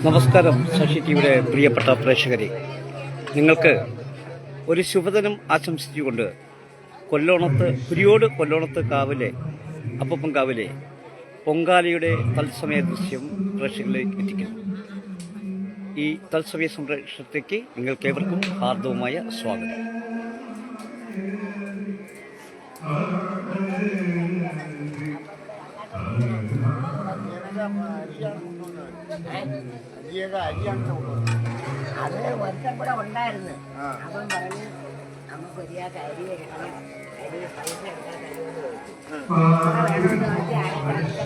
നമസ്കാരം. ശശി ടിവിയുടെ പ്രിയപ്പെട്ട പ്രേക്ഷകരെ, നിങ്ങൾക്ക് ഒരു ശുഭദിനം ആശംസിച്ചുകൊണ്ട് കൊല്ലോണത്ത് കാവിലെ അപ്പപ്പൻ കാവിലെ പൊങ്കാലയുടെ തത്സമയ ദൃശ്യം പ്രേക്ഷകരിലേക്ക് എത്തിക്കുന്നു. ഈ തത്സമയ സംപ്രേഷണത്തേക്ക് നിങ്ങൾക്കേവർക്കും ഹാർദവുമായ സ്വാഗതം. അത് ഒരുത്തം കൂടെ ഉണ്ടായിരുന്നു. അവൻ പറഞ്ഞു നമുക്ക് ഒരിയാൾക്ക് അരി എടുക്കണം, അരി പൈസ എടുക്കാൻ കഴിയുമെന്ന് ചോദിച്ചു.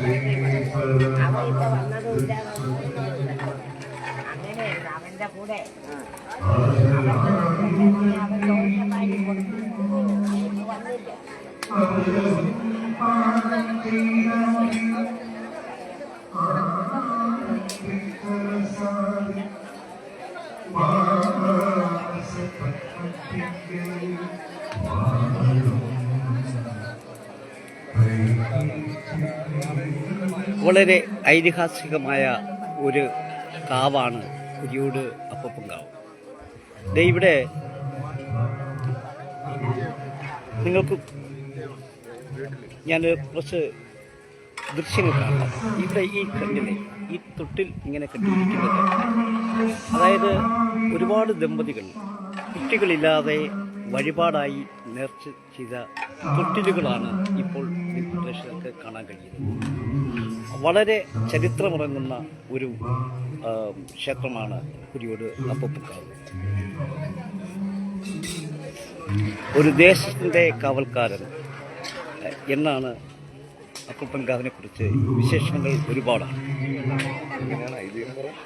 വേണമെന്ന് വെച്ചാൽ അവൻ ഇപ്പൊ വന്നതുമില്ല. അങ്ങനെയായിരുന്നു അവന്റെ കൂടെ. അവൻ ചോദിച്ച കാര്യം കൊടുത്തു, വന്നില്ല. വളരെ ഐതിഹാസികമായ ഒരു കാവാണ് കുരിയോട് അപ്പപ്പൻ കാവ്. ഇവിടെ നിങ്ങൾക്ക് ഞാൻ കുറച്ച് ദൃശ്യങ്ങൾ കാണാം. ഇവിടെ ഈ കണ്ണിലെ ഈ തൊട്ടിൽ ഇങ്ങനെ കെട്ടിയിരിക്കുന്നത്, അതായത് ഒരുപാട് ദമ്പതികൾ കുട്ടികളില്ലാതെ വഴിപാടായി നേർച്ച ചെയ്ത തൊട്ടിലുകളാണ് ഇപ്പോൾ പ്രേക്ഷകർക്ക് കാണാൻ കഴിയുന്നത്. വളരെ ചരിത്രമുറങ്ങുന്ന ഒരു ക്ഷേത്രമാണ് കുരിയോട് അപ്പപ്പൻ കാവ്. ഒരു ദേശത്തിൻ്റെ കാവൽക്കാരൻ എന്നാണ് അപ്പപ്പൻ കാവിനെ കുറിച്ച് വിശേഷങ്ങൾ ഒരുപാടാണ്. ഇങ്ങനെയാണ് ഐതിഹ്യം പറയാം.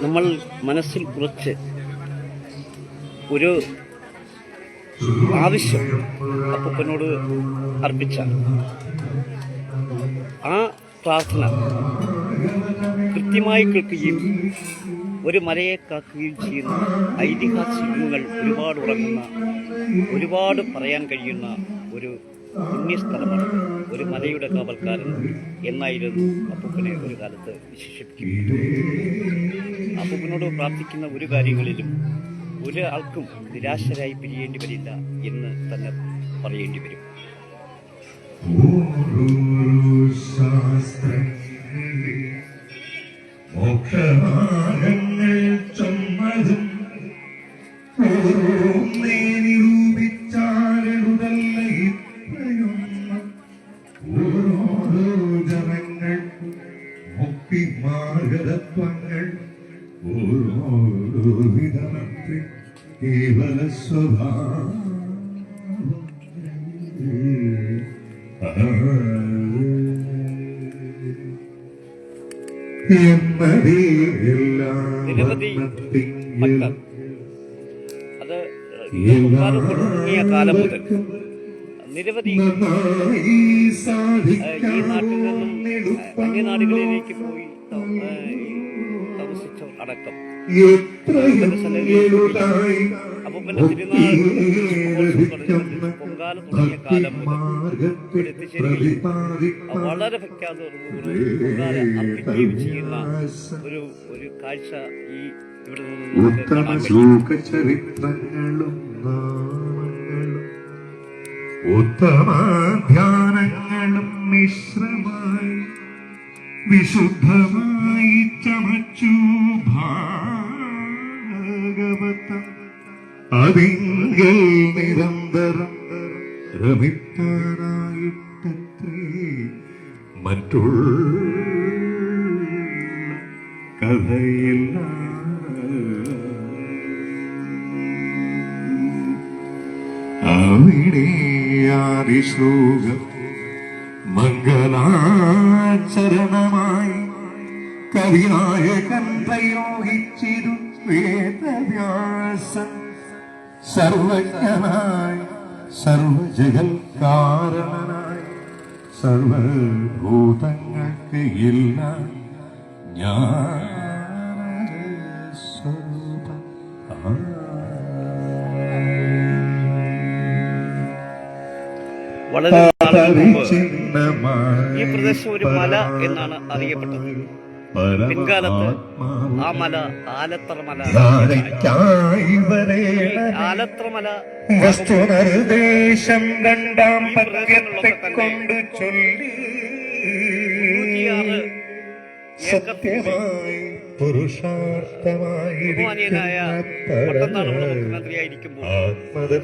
നമ്മൾ മനസ്സിൽ കുറച്ച് ഒരു ആവശ്യം അപ്പൂപ്പനോട് അർപ്പിച്ചാൽ ആ പ്രാർത്ഥന കൃത്യമായി കേൾക്കുകയും ഒരു മലയെ കാക്കുകയും ചെയ്യുന്ന ഐതിഹാസികങ്ങൾ ഒരുപാട് ഉറങ്ങുന്ന, ഒരുപാട് പറയാൻ കഴിയുന്ന ഒരു പുണ്യസ്ഥലമാണ്. ഒരു മലയുടെ കാവൽക്കാരൻ എന്നായിരുന്നു അപ്പൂപ്പനെ ഒരു കാലത്ത് വിശേഷിപ്പിക്കുന്നത്. അപ്പൂപ്പനോട് പ്രാർത്ഥിക്കുന്ന ഒരു കാര്യങ്ങളിലും ഒരാൾക്കും നിരാശരായി പിരിയേണ്ടി വരില്ല എന്ന് തന്നെ പറയേണ്ടി വരും. കേവല സ്വഭാവം നിരവധി ഭക്തർ അത് തുടങ്ങിയ കാലം മുതൽ നിരവധി ഈ നാട്ടിൽ നിന്നും അന്യനാടുകളിലേക്ക് പോയി താമസിച്ചവർ അടക്കം അപ്പൂപ്പന്റെ തിരുനാൾ പൊങ്കാല തുടങ്ങിയ കാലം മുതൽ എത്തിച്ചേരുകയും വളരെ പൊങ്കാല അർപ്പിക്കുകയും ചെയ്യുന്ന ഒരു കാഴ്ച ഈ ഇവിടെ നിന്ന് കാണാൻ കഴിയും. ഉത്തമാധ്യാനങ്ങളും മിശ്രമായി വിശുദ്ധമായി ചമച്ചു ഭാഗവതം അതിങ്കൽ നിരന്തരം രമിക്കാനായിട്ടത്രേ മറ്റുള്ള കഥയില്ല. അവിടെ ആദിശ്ലോകം മംഗളാചരണമായി കവിനായകൻ പ്രയോഗിച്ചിരു വേദവ്യാസൻ സർവജ്ഞനായി സർവജഗൽ കാരണനായി സർവഭൂതങ്ങൾക്ക് എല്ലാം ജ്ഞാനസ്വരൂപം. വളരെ നാളുകൾക്ക് മുമ്പ് ഈ പ്രദേശം ഒരു മല എന്നാണ് അറിയപ്പെട്ടത്. പിൻകാലത്ത് ആ മല ആലത്തറ മല. ആലത്തറ മല വസ്തുനിർദ്ദേശം രണ്ടാം പദ്യത്തെ കൊണ്ട് ചൊല്ലി 106 ഏക്കർ സത്യമായി ബഹുമാനീയനായ പട്ടംനാട് മുഖ്യമന്ത്രിയായിരിക്കുമ്പോൾ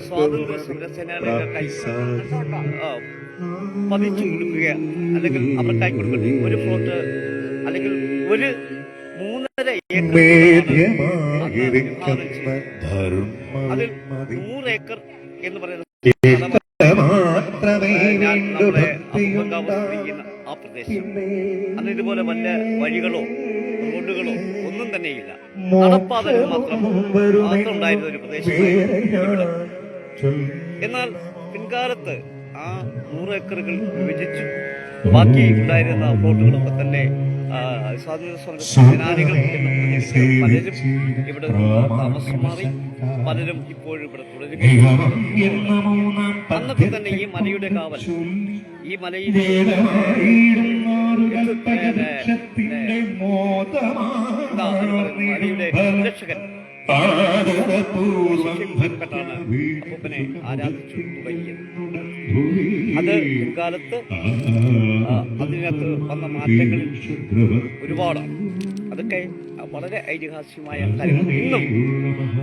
സ്വാതന്ത്ര്യ സമര സേനാനികൾക്കായി പതിച്ചു കൊടുക്കുക, അല്ലെങ്കിൽ അവർക്കായി കൊടുക്കട്ടെ ഒരു ഫ്ലോട്ട് അല്ലെങ്കിൽ ഒരു 3.5 ഏക്കർ അതിൽ 100 ഏക്കർ എന്ന് പറയുന്ന ആ പ്രദേശം അന്ന് ഇതുപോലെ വല്ല വഴികളോ റോഡുകളോ ഒന്നും തന്നെയില്ല. നടപ്പാതകൾ മാത്രം ഉണ്ടായിരുന്ന ഒരു പ്രദേശമായിരുന്നു. എന്നാൽ പിൻകാലത്ത് ആ 100 ഏക്കറുകൾ വിഭജിച്ചു ബാക്കി ഉണ്ടായിരുന്ന പ്ലോട്ടുകളൊക്കെ തന്നെ സ്വാതന്ത്ര്യ സമര സേനാനികൾ പലരും ഇവിടെ താമസം മാറി, പലരും ഇപ്പോഴും ഇവിടെ തുടരുകയാണ്. അന്നൊക്കെ തന്നെ ഈ മലയുടെ കാവൽ, ഈ മലയിലെ മലയുടെ രക്ഷകൻ അപ്പൂപ്പനെ ആരാധിച്ചു തുടങ്ങിയത്. അത് പിൽക്കാലത്ത് അതിനകത്ത് വന്ന മാറ്റങ്ങൾ ഒരുപാടാണ്. അതൊക്കെ വളരെ ഐതിഹാസികമായ കാര്യങ്ങൾ. ഇന്നും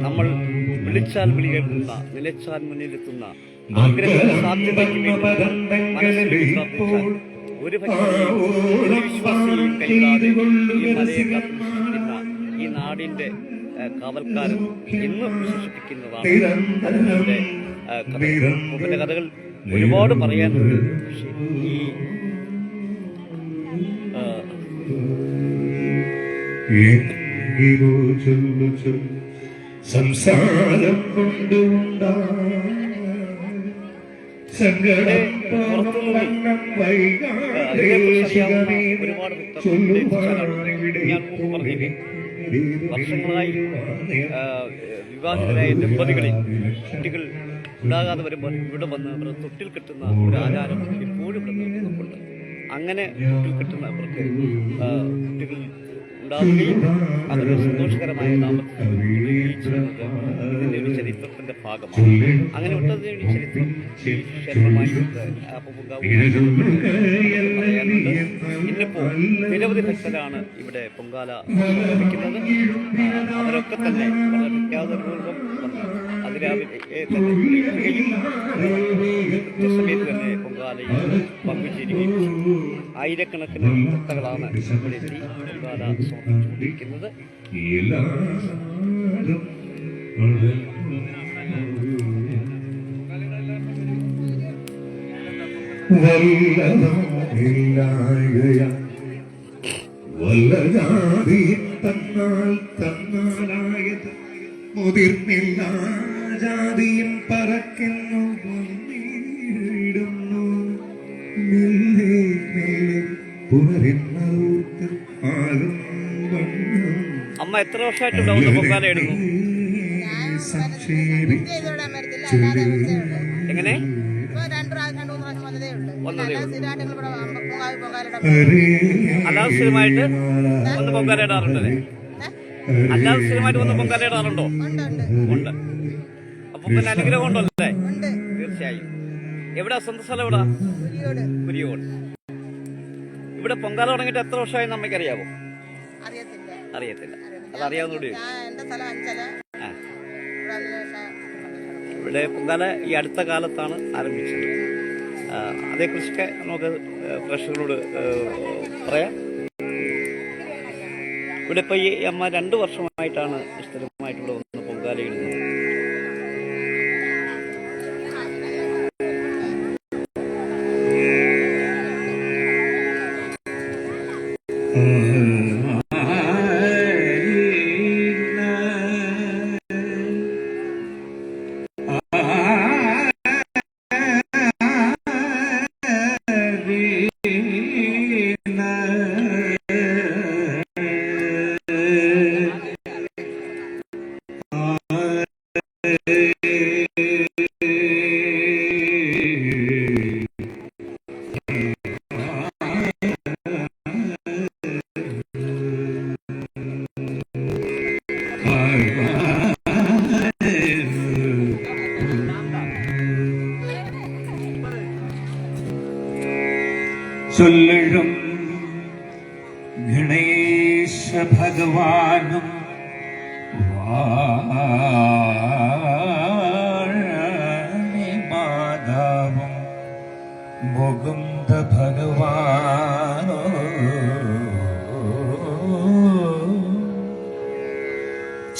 നമ്മൾ വിളിച്ചാൽ വിളി കേൾക്കുന്ന, നിലച്ചാൽ മുന്നിലെത്തുന്ന, ആഗ്രഹ സാധ്യതയ്ക്ക് വേണ്ടി ഒരു വിശ്വാസിയും കരുതാതെ ഈ മലയെ കാത്തുസൂക്ഷിക്കുന്ന ഈ നാടിന്റെ കാവൽക്കാരൻ ഇന്നും വിശേഷിപ്പിക്കുന്നതാണ് അതിന്റെ കഥകൾ ഒരുപാട് പറയാനുണ്ട്. പക്ഷേ ഈ സംസാരം ഒരുപാട് വർഷങ്ങളായി വിവാഹിതരായ ദമ്പതികളിൽ കുട്ടികൾ ഉണ്ടാകാതെ വരുമ്പോൾ ഇവിടെ വന്ന് അവർ തൊട്ടിൽ കെട്ടുന്ന ഒരു ആചാരം ഇപ്പോഴും ഇവിടെ നിൽക്കുന്നുണ്ട്. അങ്ങനെ തൊട്ടിൽ കെട്ടുന്നവർക്ക് കുട്ടികൾ ഉണ്ടാവുകയും അതൊരു സന്തോഷകരമായ ദാമ്പത്യം ഇതിന്റെ ഒരു ചരിത്രത്തിന്റെ ഭാഗമാണ്. അങ്ങനെ ഒട്ടനവധി ചരിത്രം ക്ഷേത്രമായി ഇന്നിപ്പോൾ നിരവധി ഭക്തരാണ് ഇവിടെ പൊങ്കാല സമർപ്പിക്കുന്നത്. അവരൊക്കെ തന്നെ വളരെ വിഖ്യാതപൂർവ്വം അതിരാവിലെ കൃത്യസമയത്ത് തന്നെ പൊങ്കാലയിൽ പങ്കുചേരുകയും ആയിരക്കണക്കിന് ഭക്തകളാണ് ഇവിടെ എത്തി പൊങ്കാല സമർപ്പിച്ചുകൊണ്ടിരിക്കുന്നത്. വല്ലജാതി തന്നാൽ തന്നാലായത് മുതിർന്നില്ല ജാതിയും പറക്കുന്നു ഇടുന്നു പുനരുന്നൂർക്ക് ആകും. അമ്മ എത്ര വർഷമായിട്ടുണ്ടാവും പൊങ്കാല ഇടുന്നു? എങ്ങനെ അല്ലാതെ സ്ഥിരമായിട്ട് വന്ന് പൊങ്കാല ഇടാറുണ്ടല്ലേ? അല്ലാതെ സ്ഥിരമായിട്ട് വന്ന് പൊങ്കാല ഇടാറുണ്ടോ? ഉണ്ട്. അപ്പൊ പിന്നെ അനുഗ്രഹം ഉണ്ടല്ലേ? തീർച്ചയായും. എവിടെ സ്വന്തം സ്ഥലം? എവിടാ? കുരിയോട്. ഇവിടെ പൊങ്കാല തുടങ്ങിയിട്ട് എത്ര വർഷമായി നമ്മക്കറിയാവോ? അറിയത്തില്ല. അതറിയാവുന്നൂടി. ഇവിടെ പൊങ്കാല ഈ അടുത്ത കാലത്താണ് ആരംഭിച്ചത്. അതേക്കുറിച്ചൊക്കെ നമുക്ക് പ്രേക്ഷകരോട് പറയാം. ഇവിടെ ഇപ്പൊ ഈ അമ്മ 2 വർഷമായിട്ടാണ് സ്ഥിരമായിട്ട് ഇവിടെ വന്ന് പൊങ്കാല ഇടുന്നത്. ചൊല്ലിടും ഗണേശ ഭഗവാനും വാണി മാതാവും മുകുന്ദ ഭഗവാനോ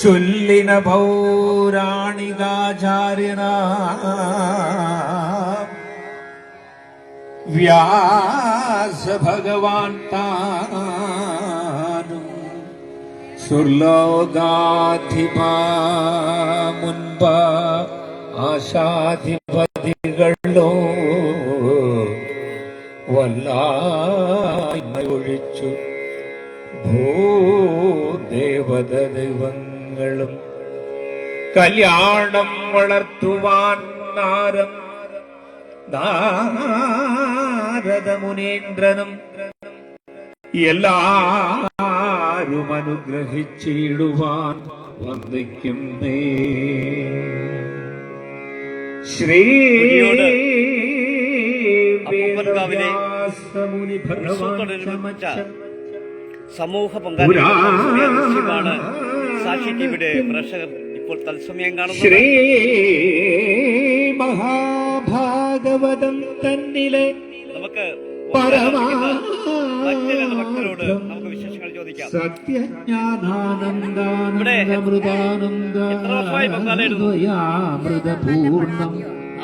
ചൊല്ലിന പൗരാണികാചാര്യന വ്യാസ ഭഗവാൻ താനും സുർലോകാധിപ മുൻപ് ആശാധിപതികളോ വല്ലായ്മ ഒഴിച്ചു ഭൂദേവത ദൈവങ്ങളും കല്യാണം വളർത്തുവാൻ നാരദമുനീന്ദ്രനും എല്ലാരും അനുഗ്രഹിച്ചിടുവാൻ വന്ദിക്കുന്നേ. ശ്രീ അപ്പൂപ്പൻകാവിലെ ഉത്സവത്തോടനുബന്ധിച്ച സമൂഹ പങ്കാളിത്തമാണ് സാക്ഷി ടിവിയുടെ പ്രേക്ഷകർ ഇപ്പോൾ തത്സമയം കാണുന്നത്. ശ്രീ മഹാഭാഗവതം തന്നിലെ നമുക്ക് ഭക്തരോട് നമുക്ക് വിശേഷങ്ങൾ ചോദിക്കാം.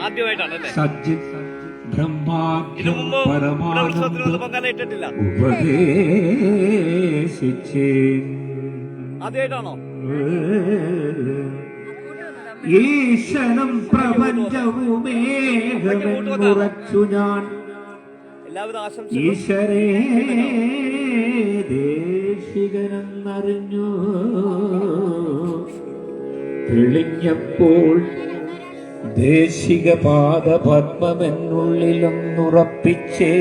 ആദ്യമായിട്ടാണല്ലേ? ഇതിനു മുമ്പ് ഉത്സവത്തിനൊന്നും പങ്കാളിട്ടിട്ടില്ല. ആദ്യമായിട്ടാണോ? ഈശനും പ്രപഞ്ചവുമേകമെന്നുറച്ചു ഞാൻ എല്ലാവിധ ആശംസ. ഈശ്വരേ ദേശികനെന്നറിഞ്ഞു തെളിഞ്ഞപ്പോൾ ദേശിക പാദപത്മമെന്നുള്ളിലൊന്നുറപ്പിച്ചേ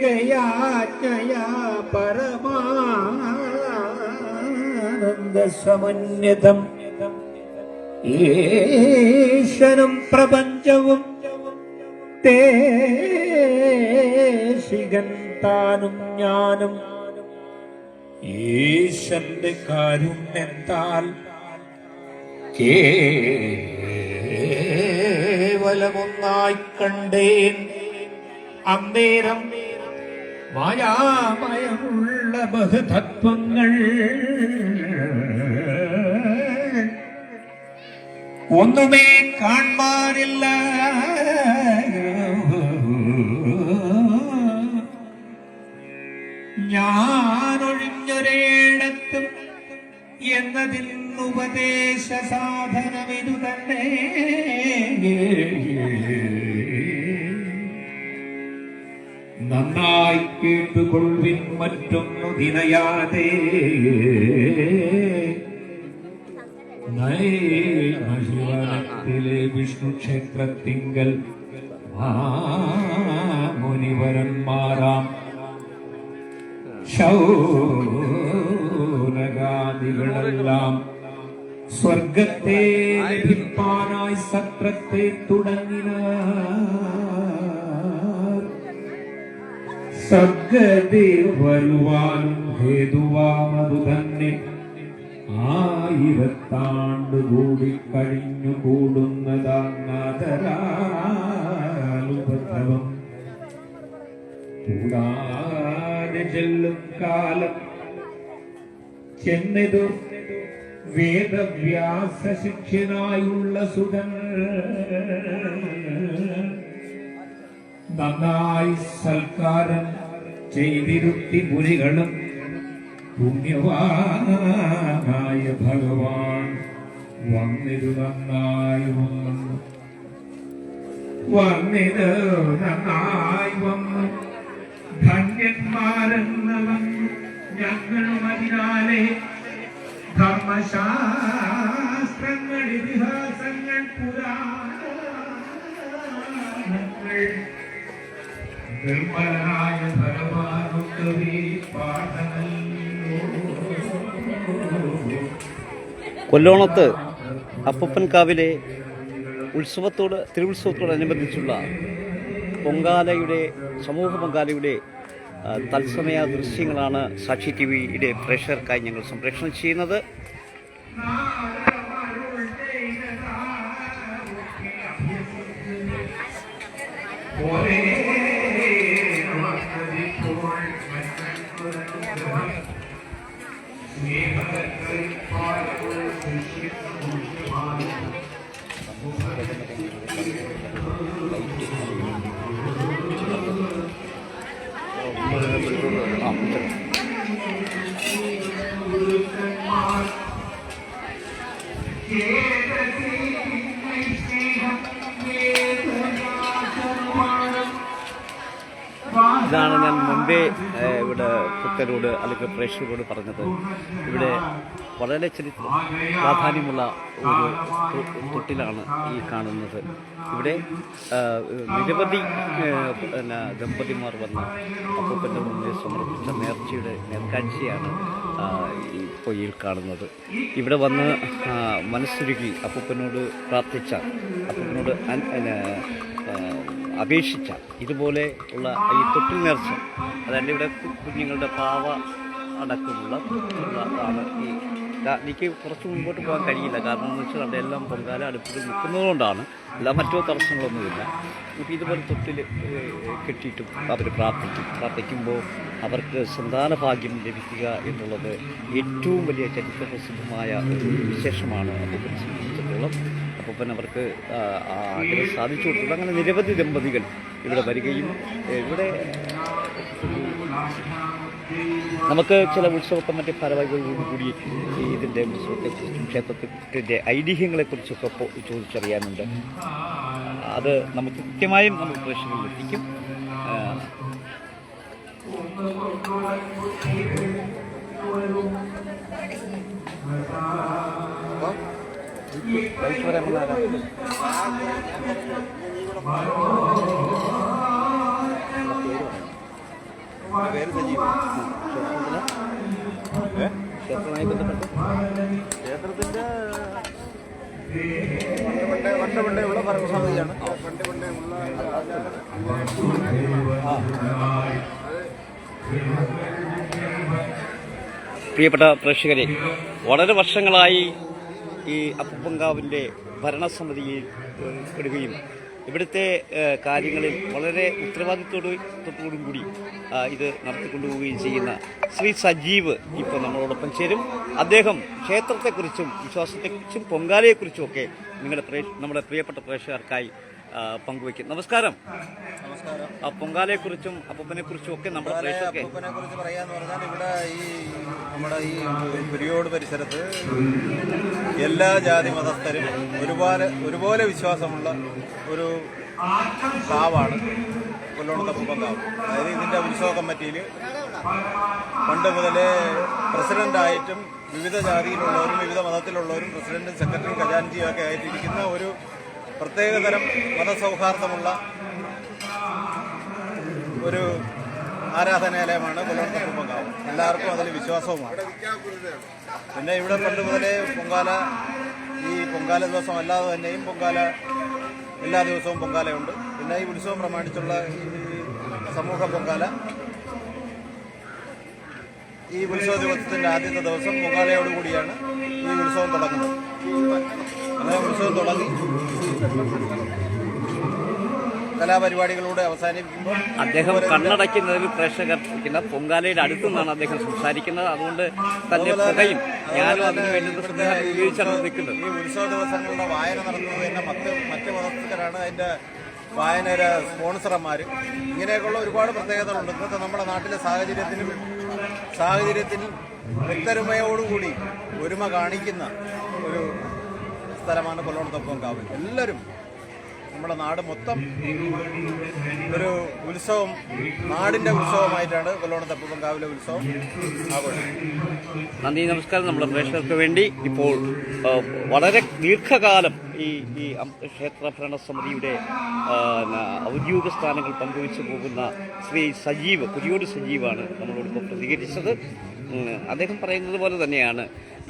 ദേശികയാജ്ഞയാ പരമാനന്ദ സമന്വിതം ഈശനും പ്രപഞ്ചവും ദേശികൻ താനും ഞാനും ഈശന്റെ കാരുണ്യത്താൽ കേവലമൊന്നായി കണ്ടേൻ. അന്നേരം മായാമയമുള്ള ബഹുതത്വങ്ങൾ ഒന്നുമേ കാണാനില്ല. ഞാനൊഴിഞ്ഞൊരേടത്തും എന്നതിൽ ഉപദേശ സാധനമിതു തന്നെ. നന്നായി കേട്ടുകൊള്ളിൻ മറ്റൊന്നു തിനയാതെ. ശിവനത്തിലെ വിഷ്ണു ക്ഷേത്രത്തിങ്കൽ മുനിവരന്മാരാം ശൗനകാദികളെല്ലാം സ്വർഗത്തെ ലഭിപ്പാനായി സത്രത്തെ തുടങ്ങിന. സദ്ഗതി വരുവാനും ഹേതുവാമതു തന്നെ. 1000 ആണ്ടുകൂടി കഴിഞ്ഞു കൂടുന്നതാങ്ങാതരാലുപദ്രവം കൂടാതെ ചെല്ലും കാലം ചെന്നിതു വേദവ്യാസ ശിഷ്യനായുള്ള സുതൻ നന്നായി സൽക്കാരം ചെയ്തിരുത്തി മുനികളും പുണ്യവാനായ ഭഗവാൻ വന്നിരു നന്നായി വന്നു. വന്നിത് നന്നായി വന്നു ധന്യന്മാരെന്നവൻ ഞങ്ങളും. അതിനാലെ ധർമ്മശാസ്ത്രങ്ങൾ ഇതിഹാസങ്ങൾ പുരാണങ്ങൾ നിർമ്മലനായ ഭഗവാനൊക്കെ പാഠമല്ലോ. കൊല്ലോണത്ത് അപ്പൂപ്പൻകാവിലെ തിരുവുത്സവത്തോടനുബന്ധിച്ചുള്ള പൊങ്കാലയുടെ സമൂഹ പൊങ്കാലയുടെ തത്സമയ ദൃശ്യങ്ങളാണ് സാക്ഷി ടി വിയുടെ പ്രേക്ഷകർക്കായി ഞങ്ങൾ സംപ്രേഷണം ചെയ്യുന്നത്. ഇതാണ് ഞാൻ മുമ്പേ ഇവിടെ ഭക്തരോട് അല്ലെങ്കിൽ പ്രേക്ഷകരോട് പറഞ്ഞത്. ഇവിടെ വളരെ ചരിത്ര പ്രാധാന്യമുള്ള ഒരു തൊട്ടിലാണ് ഈ കാണുന്നത്. ഇവിടെ നിരവധി ദമ്പതിമാർ വന്ന് അപ്പൂപ്പൻ്റെ മുന്നിൽ സമർപ്പിച്ച നേർച്ചയുടെ നേർക്കാഴ്ചയാണ് ഇപ്പോൾ ഈ കാണുന്നത്. ഇവിടെ വന്ന് മനസ്സുരുകി അപ്പൂപ്പനോട് പ്രാർത്ഥിച്ച, അപ്പൂപ്പനോട് അപേക്ഷിച്ച ഇതുപോലെ ഉള്ള ഈ തൊട്ടിൽ നേർച്ച, അതായത് ഇവിടെ കുഞ്ഞുങ്ങളുടെ പാവ അടക്കമുള്ളതാണ്. എനിക്ക് കുറച്ച് മുമ്പോട്ട് പോകാൻ കഴിയില്ല, കാരണം എന്ന് വെച്ചാൽ അവിടെ എല്ലാം പൊങ്കാല അടുപ്പിൽ നിൽക്കുന്നതുകൊണ്ടാണ്. എല്ലാം മറ്റോ തടസ്സങ്ങളൊന്നുമില്ല. ഇപ്പോൾ ഇതുപോലെ തൊട്ടിൽ കെട്ടിയിട്ടും അവർ പ്രാർത്ഥിക്കുമ്പോൾ അവർക്ക് സന്താന ഭാഗ്യം ലഭിക്കുക എന്നുള്ളത് ഏറ്റവും വലിയ ചരിത്ര പ്രസിദ്ധമായ ഒരു വിശേഷമാണ് അപ്പൂപ്പനെ സംബന്ധിച്ചിടത്തോളം. അപ്പൂപ്പൻ അവർക്ക് അങ്ങനെ സാധിച്ചു കൊടുത്തത്. അങ്ങനെ നിരവധി ദമ്പതികൾ ഇവിടെ വരികയും ഇവിടെ നമുക്ക് ചില ഉത്സവ കമ്മിറ്റി ഭാരവാഹികളോട് കൂടി ഇതിൻ്റെ ഉത്സവത്തെക്കുറിച്ചും ക്ഷേത്രത്തിൻ്റെ ഐതിഹ്യങ്ങളെക്കുറിച്ചൊക്കെ ചോദിച്ചറിയാനുണ്ട്. അത് നമുക്ക് കൃത്യമായും നമുക്ക് പ്രേക്ഷകരിൽ എത്തിക്കും. ക്ഷേത്രവുമായി ബന്ധപ്പെട്ട് ക്ഷേത്രത്തിൻ്റെ വർഷപണ്ടയുള്ള ഭരണസമിതിയാണ്. പ്രിയപ്പെട്ട പ്രേക്ഷകരെ, വളരെ വർഷങ്ങളായി ഈ അപ്പൂപ്പൻകാവിൻ്റെ ഭരണസമിതിയിൽ പെടുകയും ഇവിടുത്തെ കാര്യങ്ങളിൽ വളരെ ഉത്തരവാദിത്വത്തോടും കൂടി ഇത് നടത്തിക്കൊണ്ടുപോവുകയും ചെയ്യുന്ന ശ്രീ സജീവ് ഇപ്പോൾ നമ്മളോടൊപ്പം ചേരും. അദ്ദേഹം ക്ഷേത്രത്തെക്കുറിച്ചും വിശ്വാസത്തെക്കുറിച്ചും പൊങ്കാലയെക്കുറിച്ചും ഒക്കെ നമ്മുടെ പ്രിയപ്പെട്ട പ്രേക്ഷകർക്കായി പങ്കുവയ്ക്കും. നമസ്കാരം. പൊങ്കാലയെക്കുറിച്ചും അപ്പൂപ്പനെക്കുറിച്ചും ഒക്കെ നമ്മുടെ പ്രേക്ഷകർക്ക് അപ്പൂപ്പനെക്കുറിച്ച് പറയാന്ന് പറഞ്ഞാൽ ഇവിടെ നമ്മുടെ ഈ പെരിയോട് പരിസരത്ത് എല്ലാ ജാതി മതസ്ഥരും ഒരുപോലെ വിശ്വാസമുള്ള ഒരു കാവാണ് കൊല്ലോണത്ത് അപ്പൂപ്പൻകാവ്. അതായത് ഇതിൻ്റെ ഉത്സവ കമ്മിറ്റിയിൽ പണ്ട് മുതലേ പ്രസിഡൻ്റായിട്ടും വിവിധ ജാതിയിലുള്ളവരും വിവിധ മതത്തിലുള്ളവരും പ്രസിഡന്റും സെക്രട്ടറിയും ഖജാൻജിയും ഒക്കെ ആയിട്ടിരിക്കുന്ന ഒരു പ്രത്യേകതരം മതസൗഹാർദ്ദമുള്ള ഒരു ആരാധനാലയമാണ് കൊല്ലോണത്ത് അപ്പൂപ്പൻകാവ്. എല്ലാവർക്കും അതിൽ വിശ്വാസവുമാണ്. പിന്നെ ഇവിടെ പണ്ട് മുതലേ പൊങ്കാല ദിവസം അല്ലാതെ തന്നെയും എല്ലാ ദിവസവും പൊങ്കാലയുണ്ട്. പിന്നെ ഈ ഉത്സവം പ്രമാണിച്ചുള്ള ഈ സമൂഹ പൊങ്കാല ഈ ഉത്സവ ദിവസത്തിൻ്റെ ആദ്യത്തെ ദിവസം പൊങ്കാലയോടുകൂടിയാണ് ഈ ഉത്സവം തുടങ്ങുന്നത്. അങ്ങനെ ഉത്സവം തുടങ്ങി കലാപരിപാടികളൂടെ അവസാനിപ്പിക്കുമ്പോൾ അദ്ദേഹം കണ്ണടയ്ക്കുന്നതിൽ പ്രേക്ഷകർ പൊങ്കാലയുടെ അടുത്തു നിന്നാണ് അദ്ദേഹം സംസാരിക്കുന്നത്. അതുകൊണ്ട് തന്നെ പുകയും ഞാനും അതിന് വേണ്ടി ഉപയോഗിച്ചാണ് നിൽക്കുന്നത്. ഈ ഉത്സവ ദിവസങ്ങളുടെ വായന നടത്തുന്നത് തന്നെ മറ്റ് മതസ്ഥരാണ് അതിൻ്റെ വായനയുടെ സ്പോൺസർമാർ. ഇങ്ങനെയൊക്കെയുള്ള ഒരുപാട് പ്രത്യേകതകളുണ്ട്. ഇന്നത്തെ നമ്മുടെ നാട്ടിലെ സാഹചര്യത്തിനും വ്യക്തരുമയോടുകൂടി ഒരുമ കാണിക്കുന്ന ഒരു സ്ഥലമാണ് കൊല്ലോണത്ത് അപ്പൂപ്പൻകാവ്. എല്ലാവരും നമ്മുടെ നാട് മൊത്തം ഒരു ഉത്സവം, നാടിൻ്റെ ഉത്സവമായിട്ടാണ് കൊല്ലോണത്ത് അപ്പൂപ്പൻകാവിലെ ഉത്സവം ആഘോഷിക്കുന്നത്. നന്ദി, നമസ്കാരം. നമ്മുടെ പ്രേക്ഷകർക്ക് വേണ്ടി ഇപ്പോൾ വളരെ ദീർഘകാലം ഈ ക്ഷേത്ര ഭരണസമിതിയുടെ ഔദ്യോഗിക സ്ഥാനങ്ങൾ പങ്കുവച്ചു പോകുന്ന ശ്രീ സജീവ്, പുതിയോട് സജീവാണ് നമ്മളോടിപ്പോൾ പ്രതികരിച്ചത്. അദ്ദേഹം പറയുന്നത് പോലെ തന്നെയാണ്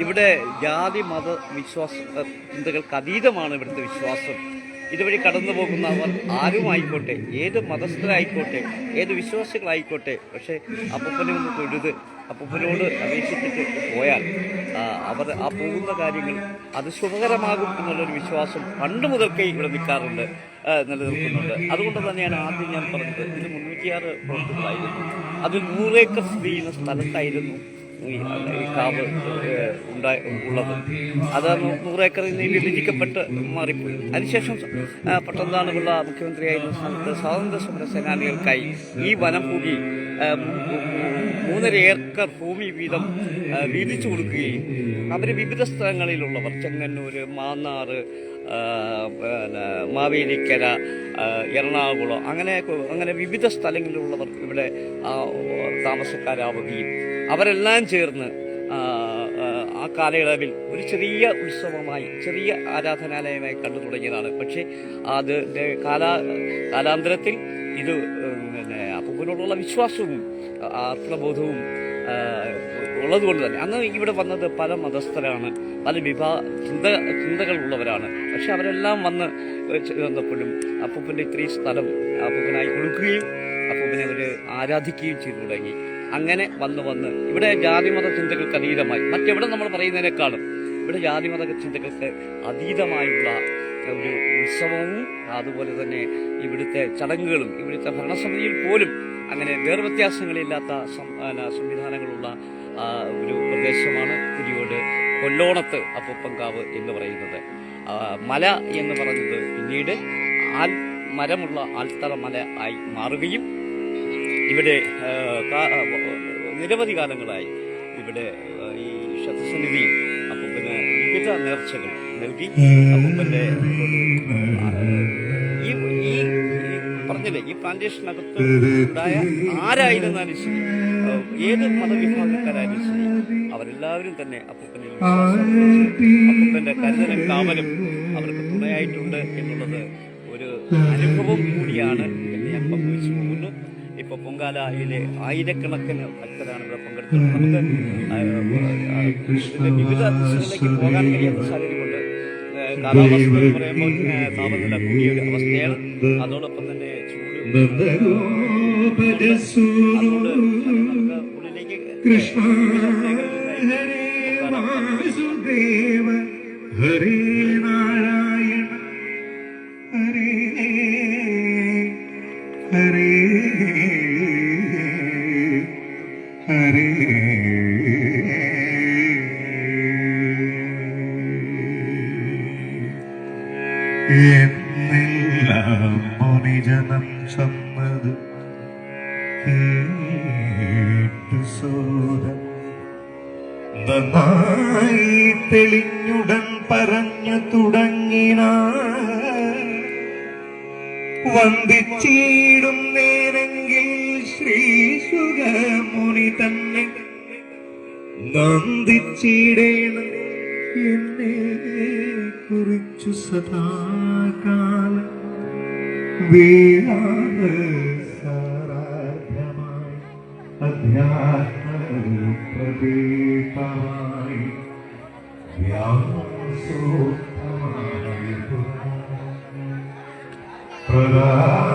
ഇവിടെ ജാതി മത വിശ്വാസ ചിന്തകൾക്ക് അതീതമാണ് ഇവിടുത്തെ വിശ്വാസം ഇതുവഴി കടന്നു പോകുന്നവർ ആരുമായിക്കോട്ടെ, ഏത് മതസ്ഥരായിക്കോട്ടെ, ഏത് വിശ്വാസികളായിക്കോട്ടെ, പക്ഷേ അപ്പൂപ്പനെ ഒന്ന് തൊഴുത് അപ്പൂപ്പനോട് അപേക്ഷിച്ചിട്ട് പോയാൽ അവർ ആ പോകുന്ന കാര്യങ്ങൾ അത് ശുഭകരമാകും എന്നുള്ളൊരു വിശ്വാസം പണ്ട് മുതൽക്കേ ഇവിടെ നിലനിൽക്കുന്നുണ്ട്. അതുകൊണ്ട് തന്നെയാണ് ആദ്യം ഞാൻ പറഞ്ഞത് ഇത് 306 പ്ലോട്ടുകളായിരുന്നു. അതിൽ 100 ഏക്കർ സ്ഥിതി ചെയ്യുന്ന സ്ഥലത്തായിരുന്നു ഈ കാവ് ഉള്ളത്. അത് 100 ഏക്കറിൽ നിന്ന് വിഭജിക്കപ്പെട്ട് മാറിപ്പോയി. അതിനുശേഷം പട്ടംതാണുള്ള മുഖ്യമന്ത്രിയായിരുന്ന സ്ഥാനത്ത് സ്വാതന്ത്ര്യ സമര സേനാനികൾക്കായി ഈ വനഭൂമി 3.5 ഏക്കർ ഭൂമി വീതം വീതിച്ചു കൊടുക്കുകയും അവർ വിവിധ സ്ഥലങ്ങളിലുള്ളവർ ചെങ്ങന്നൂർ, മാന്നാർ, മാവേലിക്കര, എറണാകുളം അങ്ങനെ വിവിധ സ്ഥലങ്ങളിലുള്ളവർ ഇവിടെ താമസക്കാരാവുകയും അവരെല്ലാം ചേർന്ന് ആ കാലയളവിൽ ഒരു ചെറിയ ഉത്സവമായി, ചെറിയ ആരാധനാലയമായി കണ്ടു തുടങ്ങിയതാണ്. പക്ഷേ അതിൻ്റെ കാലാന്തരത്തിൽ ഇത് അപ്പൂപ്പനോടുള്ള വിശ്വാസവും ആത്മബോധവും ഉള്ളതുകൊണ്ട് തന്നെ അന്ന് ഇവിടെ വന്നത് പല മതസ്ഥരാണ്, പല ചിന്തകളുള്ളവരാണ്. പക്ഷെ അവരെല്ലാം വന്നപ്പോഴും അപ്പൂപ്പൻ്റെ ഇത്രയും സ്ഥലം അപ്പൂപ്പനായി കൊടുക്കുകയും അപ്പൂപ്പനെ അവർ ആരാധിക്കുകയും ചെയ്തു തുടങ്ങി. അങ്ങനെ വന്ന് ഇവിടെ ജാതിമത ചിന്തകൾക്ക് അതീതമായി, മറ്റെവിടെ നമ്മൾ പറയുന്നതിനേക്കാളും ഇവിടെ ജാതിമത ചിന്തകൾക്ക് അതീതമായുള്ള ഒരു ഉത്സവവും അതുപോലെ തന്നെ ഇവിടുത്തെ ചടങ്ങുകളും ഇവിടുത്തെ ഭരണസമിതിയിൽ പോലും അങ്ങനെ വേർവ്യത്യാസങ്ങളില്ലാത്ത സംവിധാനങ്ങളുള്ള ഒരു പ്രദേശമാണ് കുരിയോട് കൊല്ലോണത്ത് അപ്പൂപ്പൻകാവ് എന്ന് പറയുന്നത്. മല എന്ന് പറയുന്നത് പിന്നീട് മരമുള്ള ആൽത്തറ മല ആയി മാറുകയും ഇവിടെ നിരവധി കാലങ്ങളായി ഇവിടെ ഈ ക്ഷേത്രസന്നിധി അപ്പൂപ്പന് വിവിധ നേർച്ചകൾ നൽകി അപ്പൂപ്പൻ്റെ ഈ പറഞ്ഞില്ലേ ഈ പ്ലാന്റേഷനകത്ത് ഉണ്ടായ ആരായിരുന്നാലും ശരി, ഏത് മതവിഭാഗക്കാരായാലും ശരി, അവരെല്ലാവരും തന്നെ അപ്പൂപ്പനിൽ അപ്പൂപ്പൻ്റെ കരുതലും കാവലും അവർക്ക് തുണയായിട്ടുണ്ട് എന്നുള്ളത് ഒരു അനുഭവം കൂടിയാണ് എന്ന് ഞാൻ പങ്കുവച്ചു പോകുന്നു. ഇപ്പോൾ പൊങ്കാലയിലെ ആയിരക്കണക്കിന് ഭക്തരാണ് ഇവിടെ പങ്കെടുത്തത്. നമുക്ക് വിവിധ ദിശകളിലേക്ക് പോകാൻ കഴിയാത്ത സാഹചര്യമുണ്ട്. കാലാവസ്ഥ എന്ന് പറയുമ്പോൾ താപനില കൂടിയ ഒരു അവസ്ഥയാണ്. അതോടൊപ്പം തന്നെ ചൂട്, അതുകൊണ്ട് നമുക്ക് ഉള്ളിലേക്ക് ഹരേ നാരായണ ഹരേ ഹരേ ഹരേ എന്നെല്ലാം മുനിജനം ചമ്മത് കേട്ടു സോദൻ നന്നായി തെളിഞ്ഞുടൻ പറഞ്ഞു തുടങ്ങിന വന്ദിച്ചിടും നേരെങ്കിൽ ശ്രീശുഖമുനി തന്നെ നന്ദിച്ചിടേണം എന്നെ കുറിച്ചു സദാകാലം വീഴാതെ സാരാധ്യമായി അധ്യാത്മപ്രദീപമായി വ്യാസോത്തമായി പ്രധാനമായി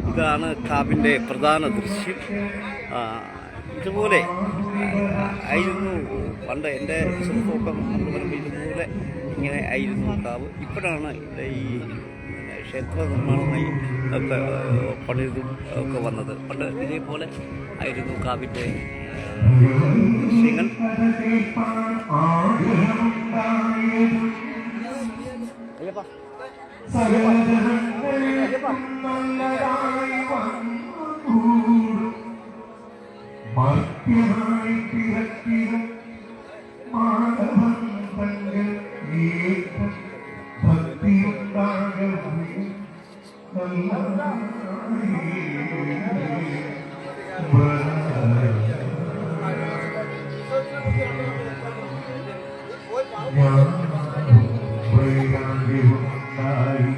ഇതാണ് കാവിൻ്റെ പ്രധാന ദൃശ്യം. ഇതുപോലെ ആയിരുന്നു പണ്ട് എൻ്റെ ചെറുപ്പമൊക്കെ നമ്മൾ പറയുമ്പോൾ ഇതുപോലെ ഇങ്ങനെ ആയിരുന്നു കാവ്. ഇപ്പോഴാണ് ഈ ക്ഷേത്ര നിർമ്മാണമായി ഒക്കെ പണിതും ഒക്കെ വന്നത്. പണ്ട് ഇതേപോലെ ആയിരുന്നു കാവിൻ്റെ ദൃശ്യങ്ങൾ. മർത്യനായി പിറക്കിലും മാധവൻ തങ്ങൾ ഭക്തിയുണ്ടാകവേ ഞാൻ ഉണ്ടായി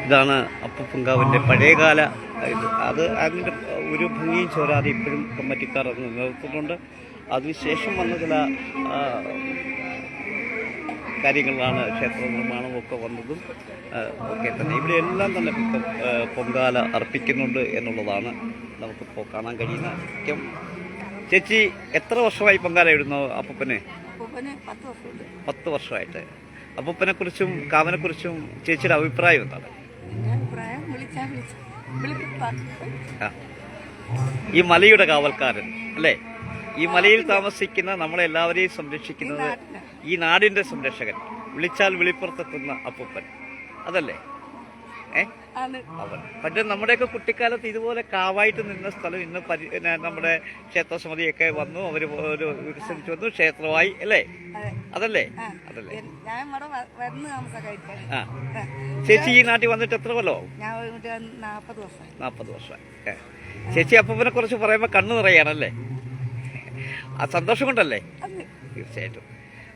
ഇതാണ് അപ്പൂപ്പൻകാവിൻ്റെ പഴയകാല ഇത്. അത് അതിൻ്റെ ഒരു ഭംഗിയും ചോരാതെ ഇപ്പോഴും കമ്മറ്റിക്കാർ അത് നിലനിർത്തുന്നുണ്ട്. അതിനുശേഷം വന്ന ചില കാര്യങ്ങളാണ് ക്ഷേത്ര നിർമ്മാണമൊക്കെ വന്നതും ഒക്കെ തന്നെ. ഇവിടെ എല്ലാം തന്നെ പൊങ്കാല അർപ്പിക്കുന്നുണ്ട് എന്നുള്ളതാണ് നമുക്കിപ്പോൾ കാണാൻ കഴിയുന്ന സത്യം. ചേച്ചി എത്ര വർഷമായി പൊങ്കാല ഇടുന്നു അപ്പൂപ്പനെ? 10 വർഷമായിട്ട്. അപ്പൂപ്പനെ കുറിച്ചും കാവനെക്കുറിച്ചും ചേച്ചിയുടെ അഭിപ്രായം എന്താണ്? ഈ മലയുടെ കാവൽക്കാരൻ അല്ലേ? ഈ മലയിൽ താമസിക്കുന്ന നമ്മളെല്ലാവരെയും സംരക്ഷിക്കുന്നത് ഈ നാടിന്റെ സംരക്ഷകൻ, വിളിച്ചാൽ വിളിപ്പുറത്തെത്തുന്ന അപ്പൂപ്പൻ, അതല്ലേ? അവൻ പണ്ട് നമ്മുടെയൊക്കെ കുട്ടിക്കാലത്ത് ഇതുപോലെ കാവായിട്ട് നിന്ന സ്ഥലം ഇന്ന് നമ്മുടെ ക്ഷേത്രസമിതിയൊക്കെ വന്നു, അവർ ഒരു വികസിച്ചു വന്നു, ക്ഷേത്രമായി അല്ലേ? അതല്ലേ? അതല്ലേ? ആ ചേച്ചി ഈ നാട്ടിൽ വന്നിട്ട് എത്ര കൊല്ലോ? 40 വർഷമായി. ചേച്ചി അപ്പൂപ്പനെ കുറിച്ച് പറയുമ്പോൾ കണ്ണു നിറയാണല്ലേ? ആ സന്തോഷം കൊണ്ടല്ലേ? തീർച്ചയായിട്ടും.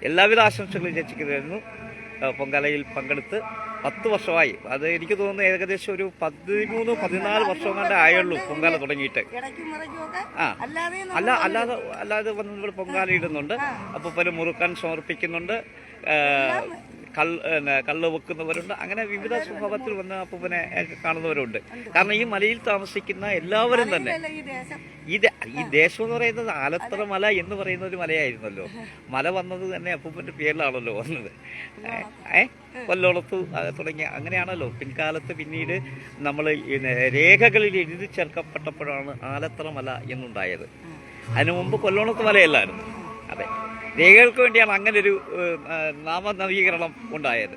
എല്ലാവിധ ആശംസകളും ചേച്ചിക്ക് തരുന്നു. പൊങ്കാലയിൽ പങ്കെടുത്ത് 10 വർഷമായി. അത് എനിക്ക് തോന്നുന്നു ഏകദേശം ഒരു 13-14 വർഷം കണ്ടേ ആയുള്ളൂ പൊങ്കാല തുടങ്ങിയിട്ട്. ആ അല്ലാതെ വന്ന് ഇവിടെ പൊങ്കാല ഇടുന്നുണ്ട്. അപ്പൂപ്പന് മുറുക്കാൻ സമർപ്പിക്കുന്നുണ്ട്, കള്ള് വെക്കുന്നവരുണ്ട്. അങ്ങനെ വിവിധ സ്വഭാവത്തിൽ വന്ന് അപ്പൂപ്പനെ കാണുന്നവരുണ്ട്. കാരണം ഈ മലയിൽ താമസിക്കുന്ന എല്ലാവരും തന്നെ ഈ ദേശം എന്ന് പറയുന്നത് ആലത്തറ മല എന്ന് പറയുന്ന ഒരു മലയായിരുന്നല്ലോ. മല വന്നത് തന്നെ അപ്പൂപ്പന്റെ പേരിലാണല്ലോ വന്നത്. കൊല്ലോളത്ത് തുടങ്ങിയ അങ്ങനെയാണല്ലോ പിൻകാലത്ത് പിന്നീട് നമ്മൾ രേഖകളിൽ എഴുതി ചേർക്കപ്പെട്ടപ്പോഴാണ് ആലത്തറ മല എന്നുണ്ടായത്. അതിനു മുമ്പ് കൊല്ലോളത്ത് മലയല്ലായിരുന്നു. അതെ, രേഖകൾക്ക് വേണ്ടിയാണ് അങ്ങനെ ഒരു നാമനവീകരണം ഉണ്ടായത്.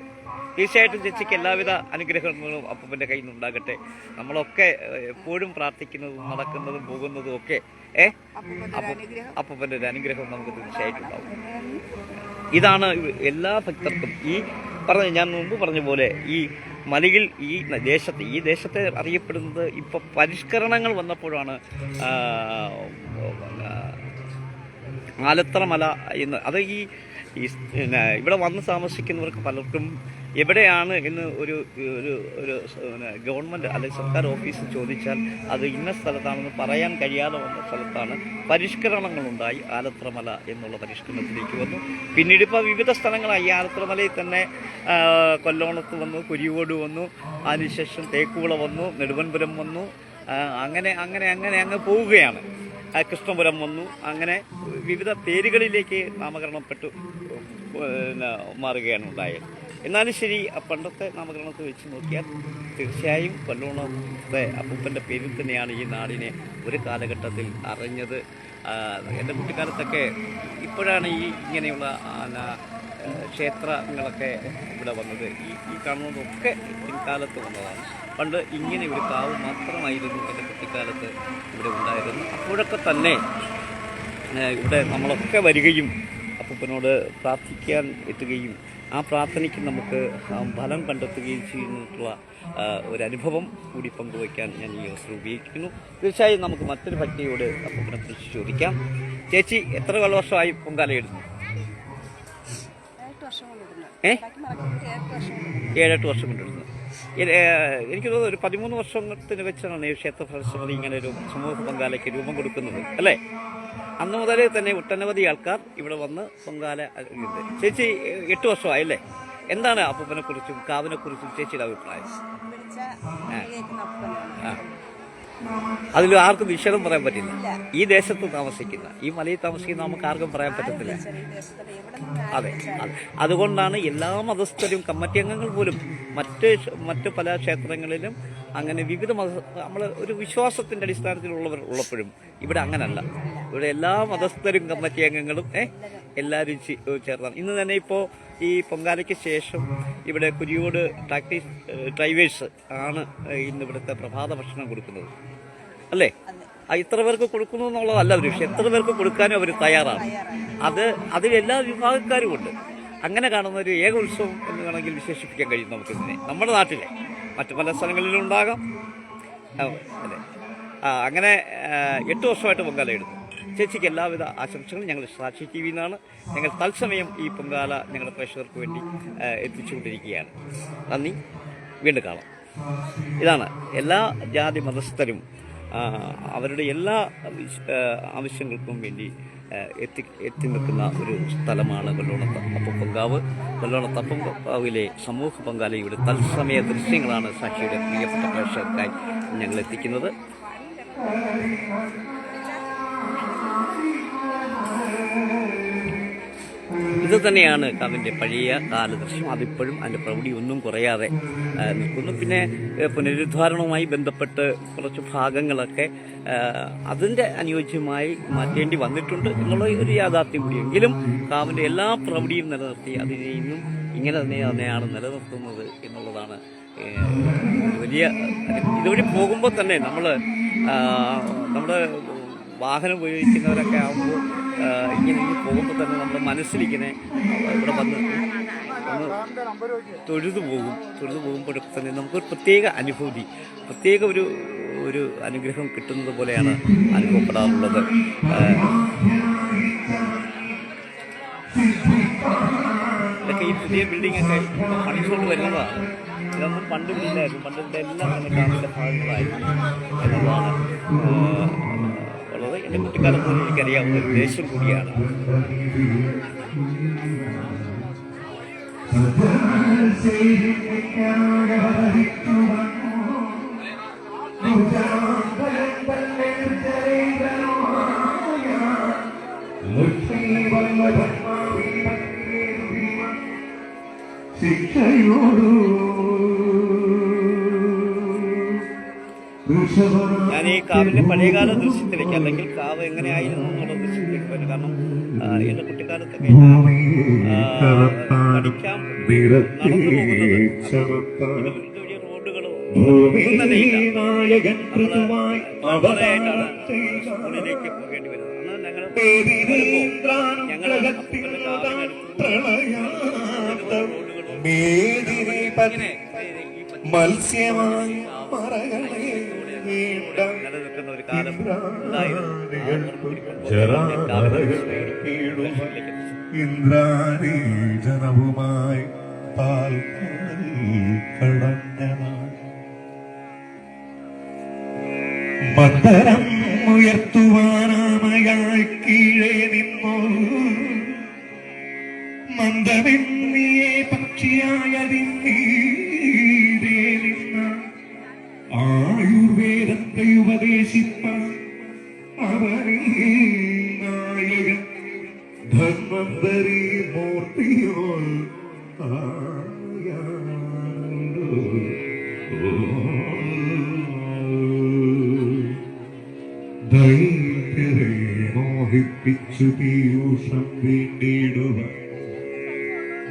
തീർച്ചയായിട്ടും ചേച്ചിക്ക് എല്ലാവിധ അനുഗ്രഹങ്ങളും അപ്പൂപ്പൻ്റെ കയ്യിൽ നിന്നുണ്ടാകട്ടെ. നമ്മളൊക്കെ എപ്പോഴും പ്രാർത്ഥിക്കുന്നതും നടക്കുന്നതും പോകുന്നതും ഒക്കെ അപ്പൂപ്പൻ്റെ ഒരു അനുഗ്രഹം നമുക്ക് തീർച്ചയായിട്ടും ഉണ്ടാവും. ഇതാണ് എല്ലാ ഭക്തർക്കും ഞാൻ മുമ്പ് പറഞ്ഞ പോലെ ഈ മലയിൽ ഈ ദേശത്തെ അറിയപ്പെടുന്നത് ഇപ്പോൾ പരിഷ്കരണങ്ങൾ വന്നപ്പോഴാണ് ആലത്തറ മല എന്ന്. അത് ഇവിടെ വന്ന് താമസിക്കുന്നവർക്ക് പലർക്കും എവിടെയാണ് എന്ന് ഒരു ഗവൺമെൻറ് അല്ലെങ്കിൽ സർക്കാർ ഓഫീസ് ചോദിച്ചാൽ അത് ഇന്ന സ്ഥലത്താണെന്ന് പറയാൻ കഴിയാതെ വന്ന സ്ഥലത്താണ് പരിഷ്കരണങ്ങളുണ്ടായി ആലത്തറ മല എന്നുള്ള പരിഷ്കരണത്തിലേക്ക് വന്നു. പിന്നീട് ഇപ്പോൾ വിവിധ സ്ഥലങ്ങളായി. ആലത്തറ മലയിൽ തന്നെ കൊല്ലോണത്ത് വന്നു, കുരിയോട് വന്നു, അതിനുശേഷം തേക്കുവിള വന്നു, നെടുവൻപുരം വന്നു, അങ്ങനെ അങ്ങ് പോവുകയാണ്. കൃഷ്ണപുരം വന്നു. അങ്ങനെ വിവിധ പേരുകളിലേക്ക് നാമകരണപ്പെട്ടു മാറുകയാണ് ഉണ്ടായത്. എന്നാലും ശരി, പണ്ടത്തെ നാമകരണത്തെ വെച്ച് നോക്കിയാൽ തീർച്ചയായും കൊല്ലോണത്തെ അപ്പൂപ്പൻ്റെ പേരിൽ തന്നെയാണ് ഈ നാടിനെ ഒരു കാലഘട്ടത്തിൽ അറിഞ്ഞത്. എൻ്റെ കുട്ടിക്കാലത്തൊക്കെ ഇപ്പോഴാണ് ഇങ്ങനെയുള്ള ക്ഷേത്രങ്ങളൊക്കെ ഇവിടെ വന്നത്. ഈ കാണുന്നതൊക്കെ പിൻകാലത്ത് വന്നതാണ്. പണ്ട് ഇങ്ങനെ ഒരു കാവ് മാത്രമായിരുന്നു എൻ്റെ കുട്ടിക്കാലത്ത് ഇവിടെ ഉണ്ടായിരുന്നു. അപ്പോഴൊക്കെ തന്നെ ഇവിടെ നമ്മളൊക്കെ വരികയും അപ്പൂപ്പനോട് പ്രാർത്ഥിക്കാൻ എത്തുകയും ആ പ്രാർത്ഥനയ്ക്ക് നമുക്ക് ഫലം കണ്ടെത്തുകയും ചെയ്യുന്നിട്ടുള്ള ഒരനുഭവം കൂടി പങ്കുവയ്ക്കാൻ ഞാൻ ഈ അവസരം ഉപയോഗിക്കുന്നു. തീർച്ചയായും നമുക്ക് മറ്റൊരു ഭക്തിയോട് അപ്പൂപ്പനെ കുറിച്ച് ചോദിക്കാം. ചേച്ചി എത്ര വർഷമായി പൊങ്കാല ഇടുന്നു? 7-8 വർഷം കൊണ്ടിരുന്നു. എനിക്ക് തോന്നുന്നു ഒരു 13 വർഷത്തിന് വെച്ചാണ് ഈ ക്ഷേത്ര പരിസരത്തിൽ ഇങ്ങനെ ഒരു സമൂഹ പൊങ്കാലയ്ക്ക് രൂപം കൊടുക്കുന്നത് അല്ലേ? അന്ന് മുതലേ തന്നെ ഒട്ടനവധി ആൾക്കാർ ഇവിടെ വന്ന് പൊങ്കാല ഉണ്ട്. ചേച്ചി 8 വർഷമായല്ലേ? എന്താണ് അപ്പൂപ്പനെ കുറിച്ചും കാവിനെ കുറിച്ചും ചേച്ചിയുടെ അഭിപ്രായം? അതിൽ ആർക്കും നിഷേധം പറയാൻ പറ്റില്ല. ഈ ദേശത്ത് താമസിക്കുന്ന, ഈ മലയിൽ താമസിക്കുന്ന നമുക്ക് ആർക്കും പറയാൻ പറ്റത്തില്ല. അതെ, അതുകൊണ്ടാണ് എല്ലാ മതസ്ഥരും കമ്മിറ്റി അംഗങ്ങൾ പോലും മറ്റ് പല ക്ഷേത്രങ്ങളിലും അങ്ങനെ വിവിധ നമ്മൾ ഒരു വിശ്വാസത്തിന്റെ അടിസ്ഥാനത്തിലുള്ളവർ ഉള്ളപ്പോഴും ഇവിടെ അങ്ങനല്ല. ഇവിടെ എല്ലാ മതസ്ഥരും കമ്മിറ്റി അംഗങ്ങളും എല്ലാവരും ചേർന്നാണ്. ഇന്ന് തന്നെ ഇപ്പോൾ ഈ പൊങ്കാലയ്ക്ക് ശേഷം ഇവിടെ കുരിയോട് ടാക്സി ഡ്രൈവേഴ്സ് ആണ് ഇന്ന് ഇവിടുത്തെ പ്രഭാത ഭക്ഷണം കൊടുക്കുന്നത് അല്ലേ? ഇത്ര പേർക്ക് കൊടുക്കുന്നു എന്നുള്ളതല്ല ഒരു വിഷയം, എത്ര പേർക്ക് കൊടുക്കാനും അവർ തയ്യാറാണ്. അതിൽ എല്ലാ വിഭാഗക്കാരും ഉണ്ട്. അങ്ങനെ കാണുന്ന ഒരു ഏക ഉത്സവം എന്ന് വേണമെങ്കിൽ വിശേഷിപ്പിക്കാൻ കഴിയും നമുക്കിതിനെ. നമ്മുടെ നാട്ടിലെ മറ്റു പല സ്ഥലങ്ങളിലും ഉണ്ടാകാം അല്ലേ? അങ്ങനെ 8 വർഷമായിട്ട് പൊങ്കാല ഇടുന്നു. ചേച്ചിക്ക് എല്ലാവിധ ആശംസകളും ഞങ്ങൾ സാക്ഷി TV നിന്നാണ്. ഞങ്ങൾ തത്സമയം ഈ പൊങ്കാല ഞങ്ങളുടെ പ്രേക്ഷകർക്ക് വേണ്ടി എത്തിച്ചുകൊണ്ടിരിക്കുകയാണ്. നന്ദി, വീണ്ടും കാണാം. ഇതാണ് എല്ലാ ജാതി മതസ്ഥരും അവരുടെ എല്ലാ ആവശ്യങ്ങൾക്കും വേണ്ടി എത്തി നിൽക്കുന്ന ഒരു സ്ഥലമാണ് വെള്ളോണത്തപ്പൻകാവ്. വെള്ളോണത്തപ്പൻകാവിലെ സമൂഹ പൊങ്കാലയുടെ തത്സമയ ദൃശ്യങ്ങളാണ് സാക്ഷിയുടെ പ്രിയപ്പെട്ട പ്രേക്ഷകർക്കായി ഞങ്ങൾ എത്തിക്കുന്നത്. ഇത് തന്നെയാണ് കാവിൻ്റെ പഴയ കാലദൃശ്യം. അതിപ്പോഴും അതിൻ്റെ പ്രൗഢി ഒന്നും കുറയാതെ നിൽക്കുന്നു. പിന്നെ പുനരുദ്ധാരണവുമായി ബന്ധപ്പെട്ട് കുറച്ച് ഭാഗങ്ങളൊക്കെ അതിൻ്റെ അനുയോജ്യമായി മാറ്റേണ്ടി വന്നിട്ടുണ്ട് എന്നുള്ള ഒരു യാഥാർത്ഥ്യം കൂടി. എങ്കിലും കാവിൻ്റെ എല്ലാ പ്രൗഢിയും നിലനിർത്തി അതിനെ ഇന്നും ഇങ്ങനെ തന്നെയാണ് നിലനിർത്തുന്നത് എന്നുള്ളതാണ് വലിയ. ഇതുവഴി പോകുമ്പോൾ തന്നെ നമ്മുടെ വാഹനം ഉപയോഗിക്കുന്നവരൊക്കെ ആകുമ്പോൾ ഇങ്ങനെ പോകുമ്പോൾ തന്നെ നമ്മുടെ മനസ്സിലിങ്ങനെ ഇവിടെ വന്ന് തൊഴുതു പോകുമ്പോഴൊക്കെ തന്നെ നമുക്കൊരു പ്രത്യേക അനുഭൂതി, പ്രത്യേക ഒരു അനുഗ്രഹം കിട്ടുന്നത് പോലെയാണ് അനുഭവപ്പെടാറുള്ളത്. ഇതൊക്കെ ഈ പുതിയ ബിൽഡിങ്ങൊക്കെ പണിച്ചുകൊണ്ട് വരുന്നതാണ്. ഇതൊന്നും പണ്ടില്ലായിരുന്നു. പണ്ടിൻ്റെ എല്ലാം തന്നെ കാവിൻ്റെ ഭാഗങ്ങളായിരുന്നു എന്നതാണ് ഉള്ളത്. എൻ്റെ കുട്ടിക്കാലത്ത് എനിക്കറിയാവുന്ന ഒരു ദേശം കൂടിയാണ്. ഞാൻ ഈ കാവിൻ്റെ പഴയകാല ദൃശ്യത്തിലേക്ക്, അല്ലെങ്കിൽ കാവ് എങ്ങനെയായിരുന്നു എന്നുള്ള ദൃശ്യത്തിലേക്ക് വരും. കാരണം എൻ്റെ കുട്ടിക്കാലത്തൊക്കെ പഠിക്കാൻ നടന്നു പോകുന്നത് വലിയ റോഡുകളോ ഒന്നും തന്നെയില്ല. നമ്മളായിട്ടാണ് സ്കൂളിലേക്ക് പോകേണ്ടി വരുന്നത്. അന്ന് ഞങ്ങൾ അപ്പൂപ്പൻ്റെ കാവിനടുത്ത് മത്സ്യമായി നിലനിൽക്കുന്ന ഒരു കാലം ഇന്ദ്രാനീജനവുമായി മന്ദരം ഉയർത്തുവാനാമയായി കീഴേ നിന്നോ മന്ദമെന്നിയെ പക്ഷിയായതിന്നീരേ നിന്ന ആയുർവേദത്തെ ഉപദേശിപ്പാൻ അവനീ നായകൻ ധന്വന്തരി മൂർത്തിയോ ദൈത്യരെ മോഹിപ്പിച്ചു പീയൂഷം വീണ്ടിടുവാൻ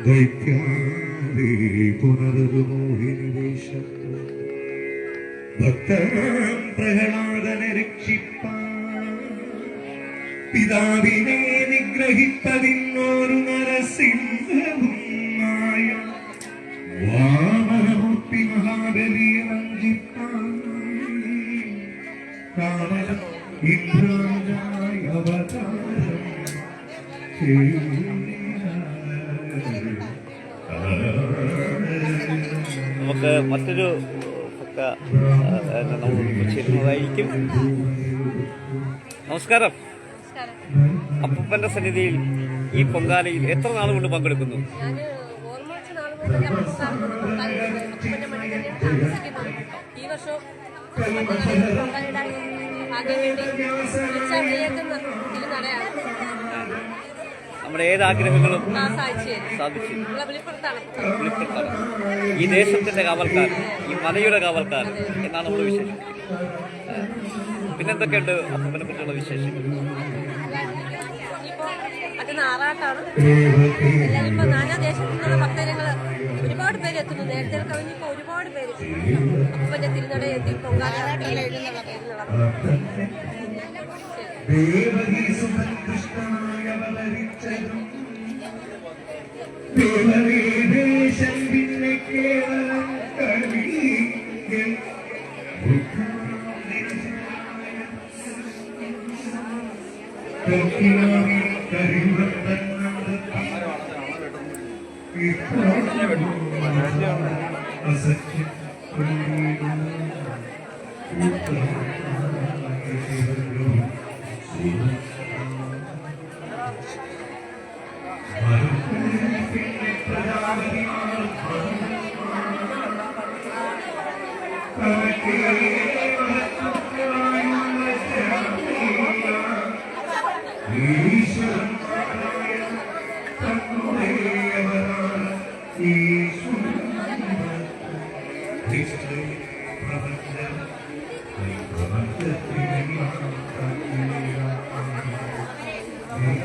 ദൈത്യാദി പുനർമോഹിനിവേശം ഭക്തനാം പ്രഹ്ലാദനെ രക്ഷിപ്പാൻ പിതാവിനെ നിഗ്രഹിപ്പതിന്നൊരു നരസിംഹവും മായ വാമനമൂർത്തി മഹാബലിയെ വഞ്ചിപ്പാൻ കാമനം ഇന്ദ്രാജായ അവതാരം നമുക്ക് മറ്റൊരു നമ്മൾ ചേരുന്നതായിരിക്കും. നമസ്കാരം. അപ്പൂപ്പന്റെ സന്നിധിയിൽ ഈ പൊങ്കാലയിൽ എത്ര നാൾ കൊണ്ട് പങ്കെടുക്കുന്നു? ഈ വർഷം നമ്മുടെ ഏതാഗ്രഹങ്ങളും സാധിച്ചു. ഈ ദേശത്തിന്റെ കാവൽക്കാർ, ഈ മലയുടെ കാവൽക്കാർ എന്നാണ് നമ്മൾ വിശേഷിക്കുന്നത്. പിന്നെന്തൊക്കെയുണ്ട് അപ്പൂപ്പനെ കുറിച്ചുള്ള വിശേഷങ്ങൾ? നടക്കുന്ന ആറാട്ടാണ്. എല്ലാവരും ഇപ്പൊ നാനാദേശത്തു നിന്നുള്ള ഭക്തജനങ്ങൾ ഒരുപാട് പേര് എത്തുന്നു. നേരത്തെ കവിഞ്ഞിപ്പോ ഒരുപാട് പേര് അപ്പന്റെ തിരുനട എത്തി പൊങ്കാല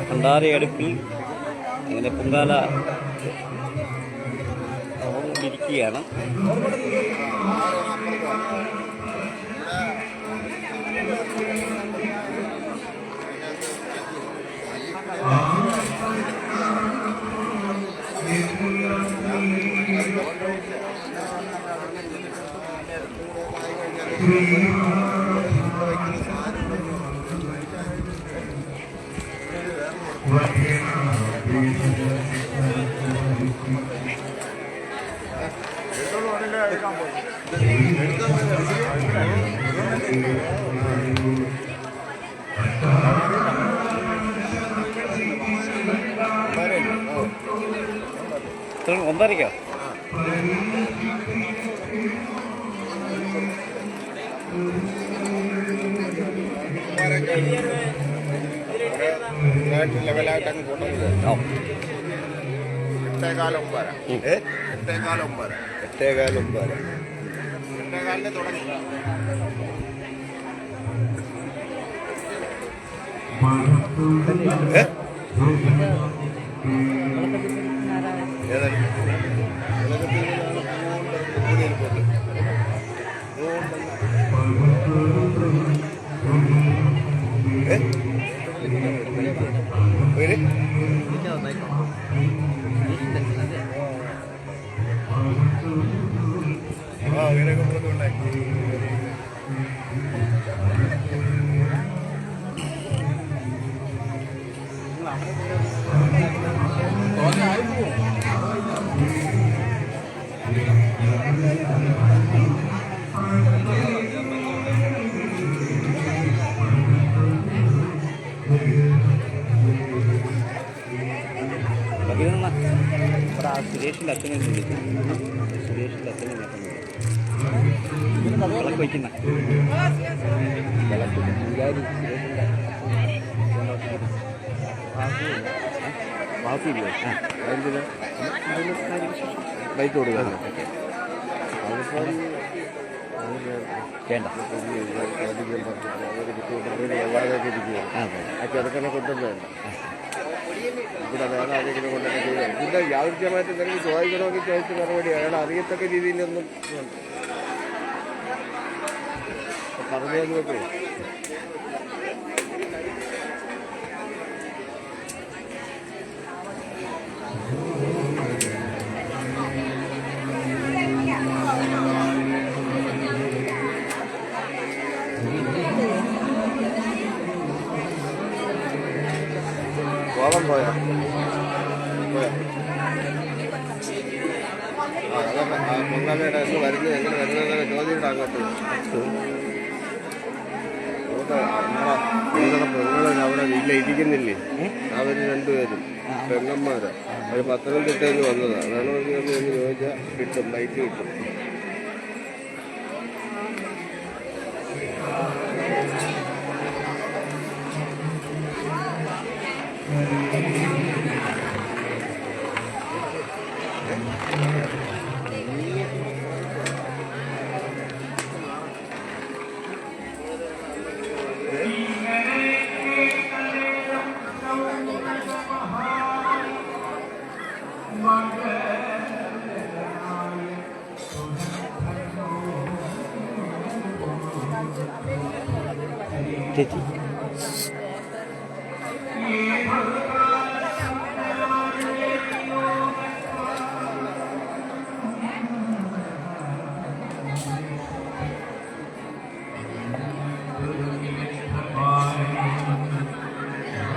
ഭണ്ഡാര അടുപ്പിൽ അങ്ങനെ പൊങ്കാല ഇരിക്കുകയാണ്. ഒന്നരയ്ക്കോ? ലെവലായിട്ടങ്ങ് കൂട്ടുന്നത് 8:15 തുടങ്ങി. അങ്ങനെയൊക്കെ പോകുന്നുണ്ടായി. സുരേഷിൻ്റെ അച്ഛനെ വിളിക്കും. സുരേഷിൻ്റെ അച്ഛനെ വിളക്ക് വയ്ക്കുന്ന വാസില്ലേ? ബൈക്ക് കൊടുക്കുക. അതിപ്പം വേണ്ട ആ ചെറുക്കനെ കൊണ്ടൊന്നും വേണ്ട. ഇവിടെ വേറെ ആരെങ്കിലും കൊണ്ടൊക്കെ ചെയ്യാം. പിന്നെ യാദൃശ്യമായിട്ട് എന്തെങ്കിലും ചോദിക്കണമെങ്കിൽ ചോദിച്ച മറുപടി അയാൾ അറിയത്തക്ക രീതിയിലൊന്നും പറഞ്ഞു നോക്കേ. കോളം പോയാ പൊങ്കാലയുടെ എന്ന് വരുന്നത് എങ്ങനെ വരുന്നതെന്നൊക്കെ ചോദ്യം അങ്ങോട്ട് പെങ്ങളും അവിടെ വീട്ടിൽ ഇരിക്കുന്നില്ലേ? അവർ രണ്ടുപേരും പെങ്ങന്മാരാ. അവർ പത്തനംതിട്ടയിൽ വന്നതാണ്. വേണമെങ്കിൽ എന്ന് ചോദിച്ചാൽ കിട്ടും, ബൈക്ക് കിട്ടും. ചേച്ചി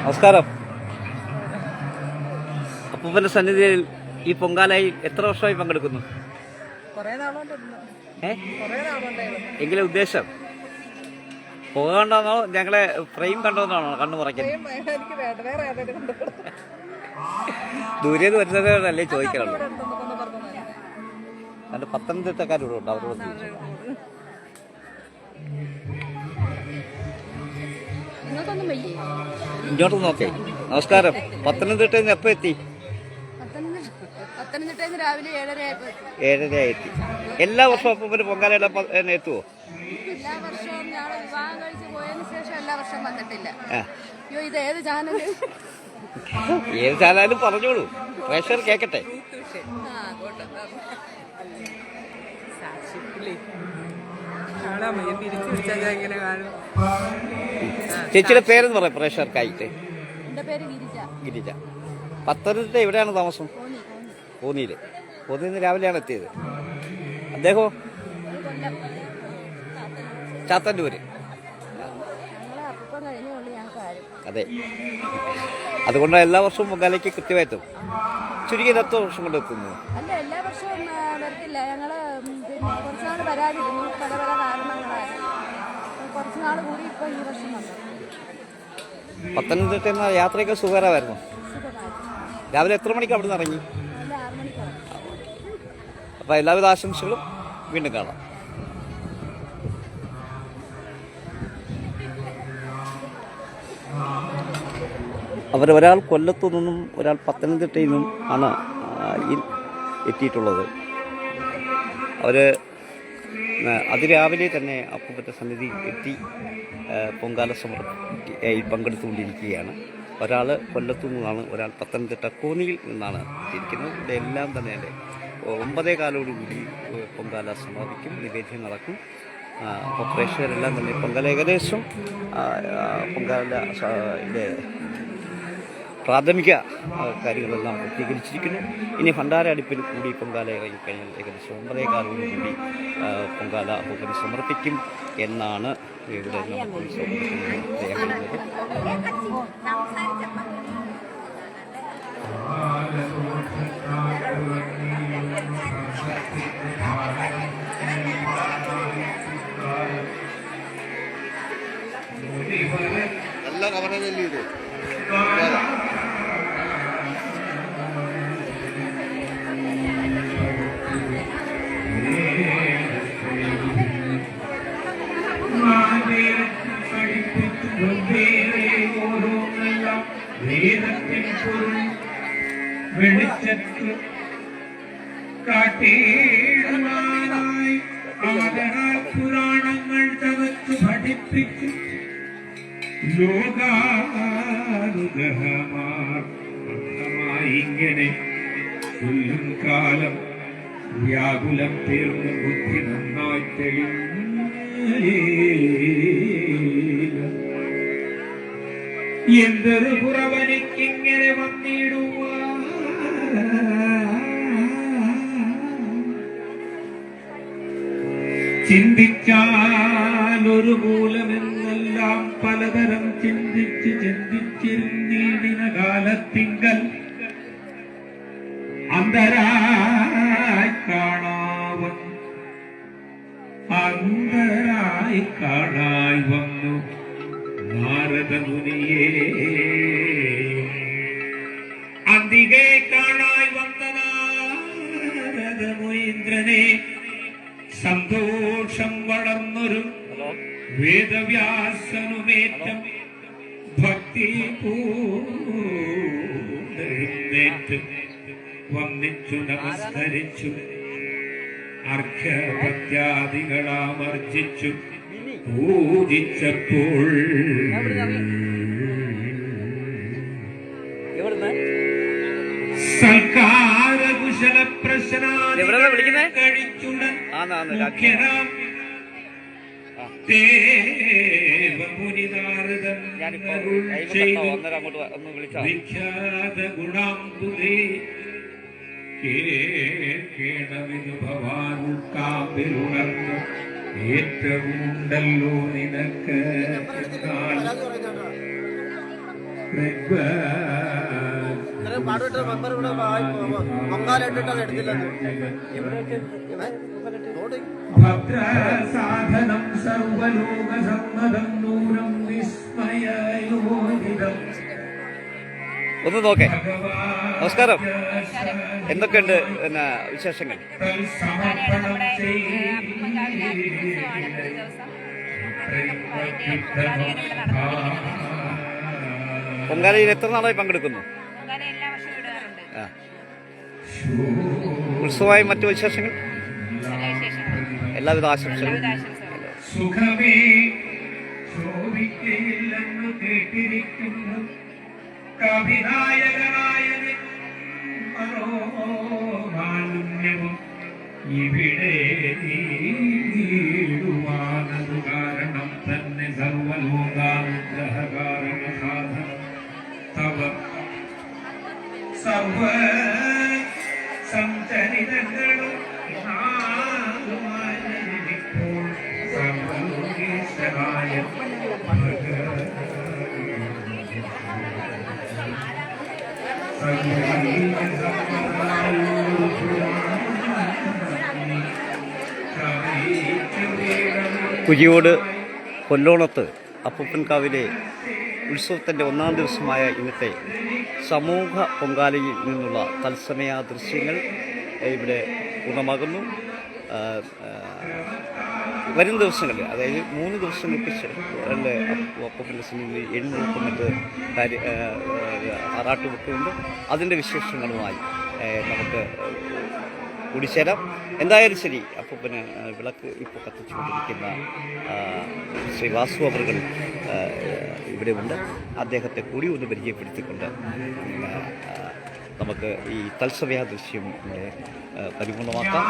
നമസ്കാരം. അപ്പൂപ്പന്റെ സന്നിധിയിൽ ഈ പൊങ്കാലയിൽ എത്ര വർഷമായി പങ്കെടുക്കുന്നു? എങ്കിലും ഉദ്ദേശം പുക കണ്ടോന്നോ ഞങ്ങളെ ഫ്രെയിം കണ്ടോന്നാണോ കണ്ണു മറയ്ക്കുന്നത്? ദൂരേന്ന് വരുന്നതല്ലേ ചോദിക്കാനുള്ളൂ. എൻ്റെ പത്തനംതിട്ടക്കാരോട് ഉണ്ട്, അവരോട് ചോദിച്ചു. ഇങ്ങോട്ട് നോക്കേ. നമസ്കാരം. പത്തനംതിട്ടയിൽ നിന്ന് എപ്പോൾ എത്തി? പത്തനംതിട്ടയിൽ രാവിലെ 7:30 എത്തി. എല്ലാ വർഷവും അപ്പം പൊങ്കാലയുടെ എത്തുവോ? എല്ലാ വർഷവും ഞങ്ങൾ വിവാഹം കഴിച്ച് പോയതിനു ശേഷം എല്ലാ വർഷവും വന്നിട്ടില്ല. അയ്യോ, ഇത് ഏത് ചാനൽ? ഏത് ചാനലും പറഞ്ഞോളൂ, പ്രേക്ഷകർ കേക്കട്ടെ. ചേച്ചിയുടെ പേരെന്ന് പറയാം പ്രേക്ഷകർക്കായിട്ട്. എന്റെ പേര് ഗിരിജ. പത്തനംതിട്ട എവിടെയാണ് താമസം? കോന്നിയില്. കോന്നിയിൽ നിന്ന് രാവിലെയാണ് എത്തിയത്. അദ്ദേഹമോ? ചാത്തന്നൂര്. അതെ, അതുകൊണ്ടാണ് എല്ലാ വർഷവും പൊങ്കാലയ്ക്ക് കൃത്യമായിട്ടും. ചുരുങ്ങിയ 10 വർഷം കൊണ്ട് എത്തുന്നു. അല്ല, എല്ലാ വർഷവും വരത്തില്ല. ഞങ്ങള് കുറച്ചുനാൾ വരാതിരുന്നു, പല പല കാരണങ്ങളായിരുന്നു. കുറച്ചുനാൾ കൂടി ഇപ്പൊ ഈ വർഷം വന്നു. പത്തനംതിട്ട എന്ന യാത്രയൊക്കെ സുഖകരമായിരുന്നു. രാവിലെ എത്ര മണിക്ക് അവിടെ നിന്ന് ഇറങ്ങി? 6 മണിക്കാണ്. അപ്പോൾ എല്ലാവിധ ആശംസകളും. വീണ്ടും കാണാം. ഒരാൾ കൊല്ലത്തു നിന്നും ഒരാൾ പത്തനംതിട്ടയിൽ നിന്നും ആണ് എത്തിയിട്ടുള്ളത്. അവർ അതിരാവിലെ തന്നെ അപ്പൂപ്പൻ്റെ സന്നിധി എത്തി പൊങ്കാല സമർപ്പണത്തിൽ പങ്കെടുത്തുകൊണ്ടിരിക്കുകയാണ്. ഒരാൾ കൊല്ലത്തു നിന്നാണ്, ഒരാൾ പത്തനംതിട്ട കോന്നിയിൽ നിന്നാണ് എത്തിയിരിക്കുന്നത്. ഇവിടെ എല്ലാം തന്നെ 9:15 പൊങ്കാല സമാപിക്കും, നിവേദ്യം നടക്കും. അപ്പോൾ പ്രേക്ഷകരെല്ലാം തന്നെ പൊങ്കാല ഏകദേശം പൊങ്കാലയുടെ പ്രാഥമിക കാര്യങ്ങളെല്ലാം പൂർത്തീകരിച്ചിരിക്കുന്നു. ഇനി ഭണ്ഡാര അടുപ്പിൽ കൂടി പൊങ്കാല ഇറങ്ങിക്കഴിഞ്ഞാൽ ഏകദേശം 9:15 കൂടി പൊങ്കാല അപ്പൂപ്പന് സമർപ്പിക്കും എന്നാണ് ഇവിടെ നമുക്ക് രേഖപ്പെടുന്നത്. നല്ല കവറല്ലേ ഇത്? വെളിച്ചത്ത് കാട്ടിടുവാനായി ആദരാൽ പുരാണങ്ങൾ തകർത്ത് പഠിപ്പിച്ചു ലോകാനുഗ്രഹമായി ഇങ്ങനെ കൊല്ലും കാലം വ്യാകുലം തീർന്ന് ബുദ്ധി നന്നായി തെളിഞ്ഞ എന്തൊരു കുറവനിക്കിങ്ങനെ വന്നിടുവാ ചിന്തിച്ചാൽ ഒരു മൂലമെന്നെല്ലാം പലതരം ചിന്തിച്ചിരുന്നീടിന കാലത്തിങ്കൽ അന്തരായി കാണായി വന്നു നാരദമുനിയേ. അന്തികെ കാണായി വന്ന നാരദമുനീന്ദ്രനെ സന്തോഷം വളർന്നൊരു വേദവ്യാസനുമേറ്റം ഭക്തി പൂണ്ടേറ്റ് വന്നിച്ചു നമസ്കരിച്ചു അർഘ്യപത്യാദികളാമർജിച്ചു പൂജിച്ചപ്പോൾ സൽക്കാരകുശല പ്രശ്നം കഴിച്ചുടൻ മുഖ്യനാം ദേവ ഞാനിപ്പോ അന്നേരം അങ്ങോട്ട് ഒന്ന് വിളിച്ചാൽ ഏറ്റവുമുണ്ടല്ലോ നിനക്ക് ഭദ്രസാധനം സർവലോക സമ്മതം നൂനം വിസ്മയോദിതം. ഒന്ന് നോക്കേ. നമസ്കാരം. എന്തൊക്കെയുണ്ട് പിന്നെ വിശേഷങ്ങൾ? പൊങ്കാലയിൽ എത്ര നാളായി പങ്കെടുക്കുന്നു? ഉത്സവമായി മറ്റു വിശേഷങ്ങൾ? എല്ലാവിധ ആശംസകളും. സുഖമേ ശോഭിക്കയില്ലെന്ന് കേട്ടിരിക്കുന്നു കവിനായകനായ മനോമാലിന്യവും ഇവിടെ നീടുവാനതു കാരണം തന്നെ സർവലോകാനുഗ്രഹകാരണ സാധനം തവ സർവ സഞ്ചരിതങ്ങളും ഇപ്പോൾ സർവലോകേശ്വരായ കുജിയോട് കൊല്ലോണത്ത് അപ്പൂപ്പൻകാവിലെ ഉത്സവത്തിൻ്റെ ഒന്നാം ദിവസമായ ഇന്നത്തെ സമൂഹ പൊങ്കാലയിൽ നിന്നുള്ള തത്സമയ ദൃശ്യങ്ങൾ ഇവിടെ പൂർണ്ണമാകുന്നു. വരും ദിവസങ്ങളിൽ, അതായത് 3 ദിവസങ്ങൾക്ക് അപ്പൂപ്പൻ്റെ സന്നിധിയിൽ എഴുന്നേൽക്കും മറ്റ് ആറാട്ടുമൊക്കെയുണ്ട്. അതിൻ്റെ വിശേഷങ്ങളുമായി നമുക്ക് കൂടിച്ചേരാം. എന്തായാലും ശരി, അപ്പൂപ്പന് വിളക്ക് ഇപ്പോൾ കത്തിച്ചുകൊണ്ടിരിക്കുന്ന ശ്രീ വാസു അവറുകൾ ഇവിടെ ഉണ്ട്. അദ്ദേഹത്തെ കൂടി ഒന്ന് പരിചയപ്പെടുത്തിക്കൊണ്ട് നമുക്ക് ഈ തത്സമയ ദൃശ്യം പരിപൂർണമാക്കാം.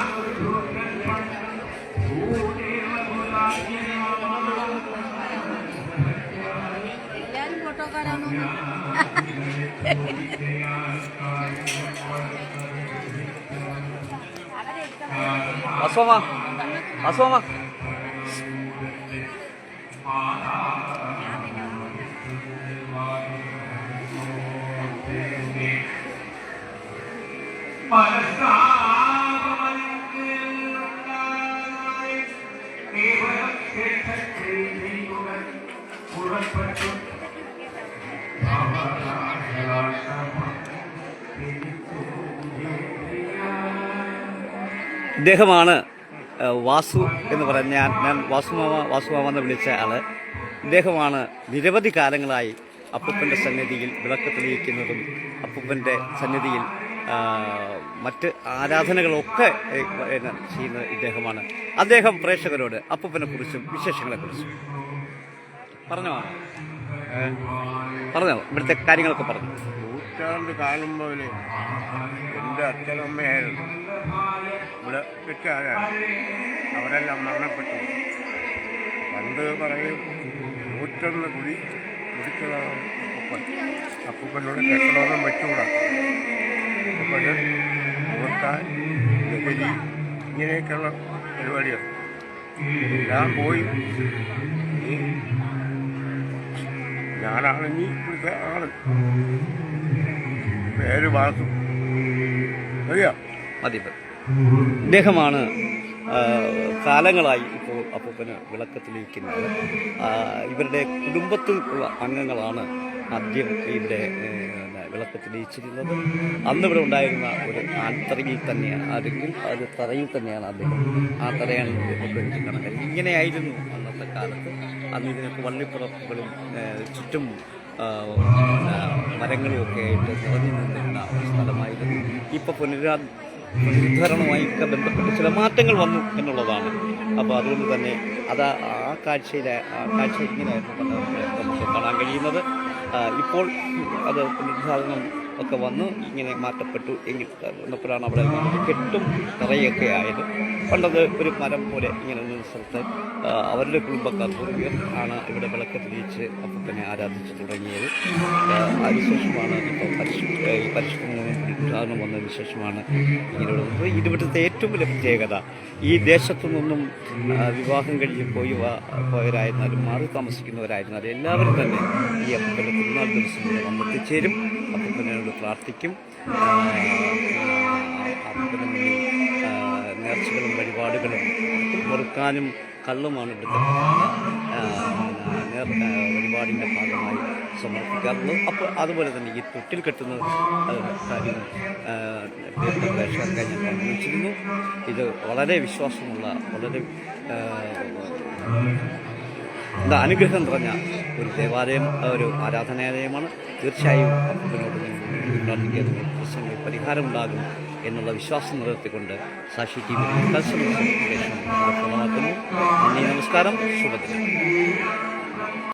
എല്ലാവരും ഫോട്ടോക്കാരാണോ? വാസുമാ ഇദ്ദേഹമാണ് വാസു എന്ന് പറഞ്ഞ ഞാൻ വാസുമാമ എന്ന് വിളിച്ച ആള്. ഇദ്ദേഹമാണ് നിരവധി കാലങ്ങളായി അപ്പൂപ്പൻ്റെ സന്നിധിയിൽ വിളക്ക് തെളിയിക്കുന്നതും അപ്പൂപ്പൻ്റെ സന്നിധിയിൽ മറ്റ് ആരാധനകളൊക്കെ ചെയ്യുന്നത് ഇദ്ദേഹമാണ്. അദ്ദേഹം പ്രേക്ഷകരോട് അപ്പൂപ്പനെ കുറിച്ചും വിശേഷങ്ങളെക്കുറിച്ചും പറഞ്ഞോ, ഇവിടുത്തെ കാര്യങ്ങളൊക്കെ പറഞ്ഞു. നൂറ്റാണ്ട് കാലം മുതലേ എൻ്റെ അച്ഛനമ്മയായിരുന്നു ഇവിടെ കിട്ടാനാണ്. അവരെല്ലാം മരണപ്പെട്ടു. പണ്ട് പറയും 101 കുടി കുടിച്ചതാണ് അപ്പൂപ്പൻ. അപ്പൂപ്പനോട് കെട്ടണമെന്നും വെച്ചുകൂടാ. അപ്പൂപ്പന് നോക്കാൻ ലഹരി ഇങ്ങനെയൊക്കെയുള്ള പരിപാടിയാണ്. ഞാൻ പോയി ഞാനാണ് ഇനി ഇവിടുത്തെ ആള്. പേര് വാസു. അറിയാം. ഇദ്ദേഹമാണ് കാലങ്ങളായി ഇപ്പോൾ അപ്പൂപ്പന് വിളക്ക് തെളിയിക്കുന്നത്. ഇവരുടെ കുടുംബത്തിൽ ഉള്ള അംഗങ്ങളാണ് ആദ്യം ഇവിടെ വിളക്ക് തെളിയിച്ചിരുന്നത്. അന്നിവിടെ ഉണ്ടായിരുന്ന ഒരു ആൽത്തറയിൽ തന്നെയാണ്, അല്ലെങ്കിൽ അത് തറയിൽ തന്നെയാണ് അദ്ദേഹം ആ തറയാണ് കണക്കാക്കി. ഇങ്ങനെയായിരുന്നു അന്നത്തെ കാലത്ത്. അന്ന് ഇതിനൊക്കെ വള്ളിപ്പുറപ്പുകളും ചുറ്റും മരങ്ങളുമൊക്കെ ആയിട്ട് നിറഞ്ഞു നിന്നിരുന്ന ഒരു സ്ഥലമായിരുന്നു. ഇപ്പോൾ പുനരുദ്ധരണവുമായി ബന്ധപ്പെട്ട് ചില മാറ്റങ്ങൾ വന്നു എന്നുള്ളതാണ്. അപ്പോൾ അതുകൊണ്ട് തന്നെ അത് ആ കാഴ്ച ഇങ്ങനെയായിരുന്നു നമുക്ക് കാണാൻ കഴിയുന്നത്. ഇപ്പോൾ അത് പുനരുദ്ധാരണം ഒക്കെ വന്ന് ഇങ്ങനെ മാറ്റപ്പെട്ടു എങ്കിൽ വന്നപ്പോഴാണ് അവിടെ കെട്ടും തറയൊക്കെ ആയത്. പണ്ടത് ഒരു മരം പോലെ ഇങ്ങനെ നിന്ന സ്ഥലത്ത് അവരുടെ കുടുംബക്കാർ പൂർവികർ ആണ് ഇവിടെ വിളക്ക് തെളിയിച്ച് അപ്പനെ ആരാധിച്ച് തുടങ്ങിയത്. അതിനുശേഷമാണ് ഇപ്പോൾ ഈ പരിശുദ്ധ ഉദാഹരണം വന്നതിന് ശേഷമാണ് ഇങ്ങനെയുള്ളത്. ഇവിടുത്തെ ഏറ്റവും വലിയ പ്രത്യേകത ഈ ദേശത്തു നിന്നും വിവാഹം കഴിഞ്ഞ് പോയവരായിരുന്നാലും മാറി താമസിക്കുന്നവരായിരുന്നാലും എല്ലാവരും തന്നെ ഈ അപ്പൻ്റെ തിരുനാൾ ദിവസം വന്നെത്തിച്ചേരും. അപ്പനോട് പ്രാർത്ഥിക്കും. അപ്പന് മുന്നിൽ നേർച്ചകളും വഴിപാടുകളും മുറുക്കാനും കള്ളുമാണ് ഇവിടുത്തെ വഴിപാടിൻ്റെ ഭാഗമായി സമർപ്പിക്കാറുള്ളത്. അപ്പോൾ അതുപോലെ തന്നെ ഈ തൊട്ടിൽ കെട്ടുന്ന കാര്യം പ്രേക്ഷകർക്കായി ഞാൻ പങ്കുവച്ചിരുന്നു. ഇത് വളരെ വിശ്വാസമുള്ള, വളരെ അനുഗ്രഹം നിറഞ്ഞ ഒരു ദേവാലയം, ഒരു ആരാധനാലയമാണ്. തീർച്ചയായും അപ്പനോട് പ്രാർത്ഥിക്കുക, പ്രശ്നങ്ങൾ പരിഹാരമുണ്ടാകും എന്നുള്ള വിശ്വാസം നിലനിർത്തിക്കൊണ്ട് സാക്ഷി ടി വി തത്സമയ നന്ദി, നമസ്കാരം, ശുഭദിനം.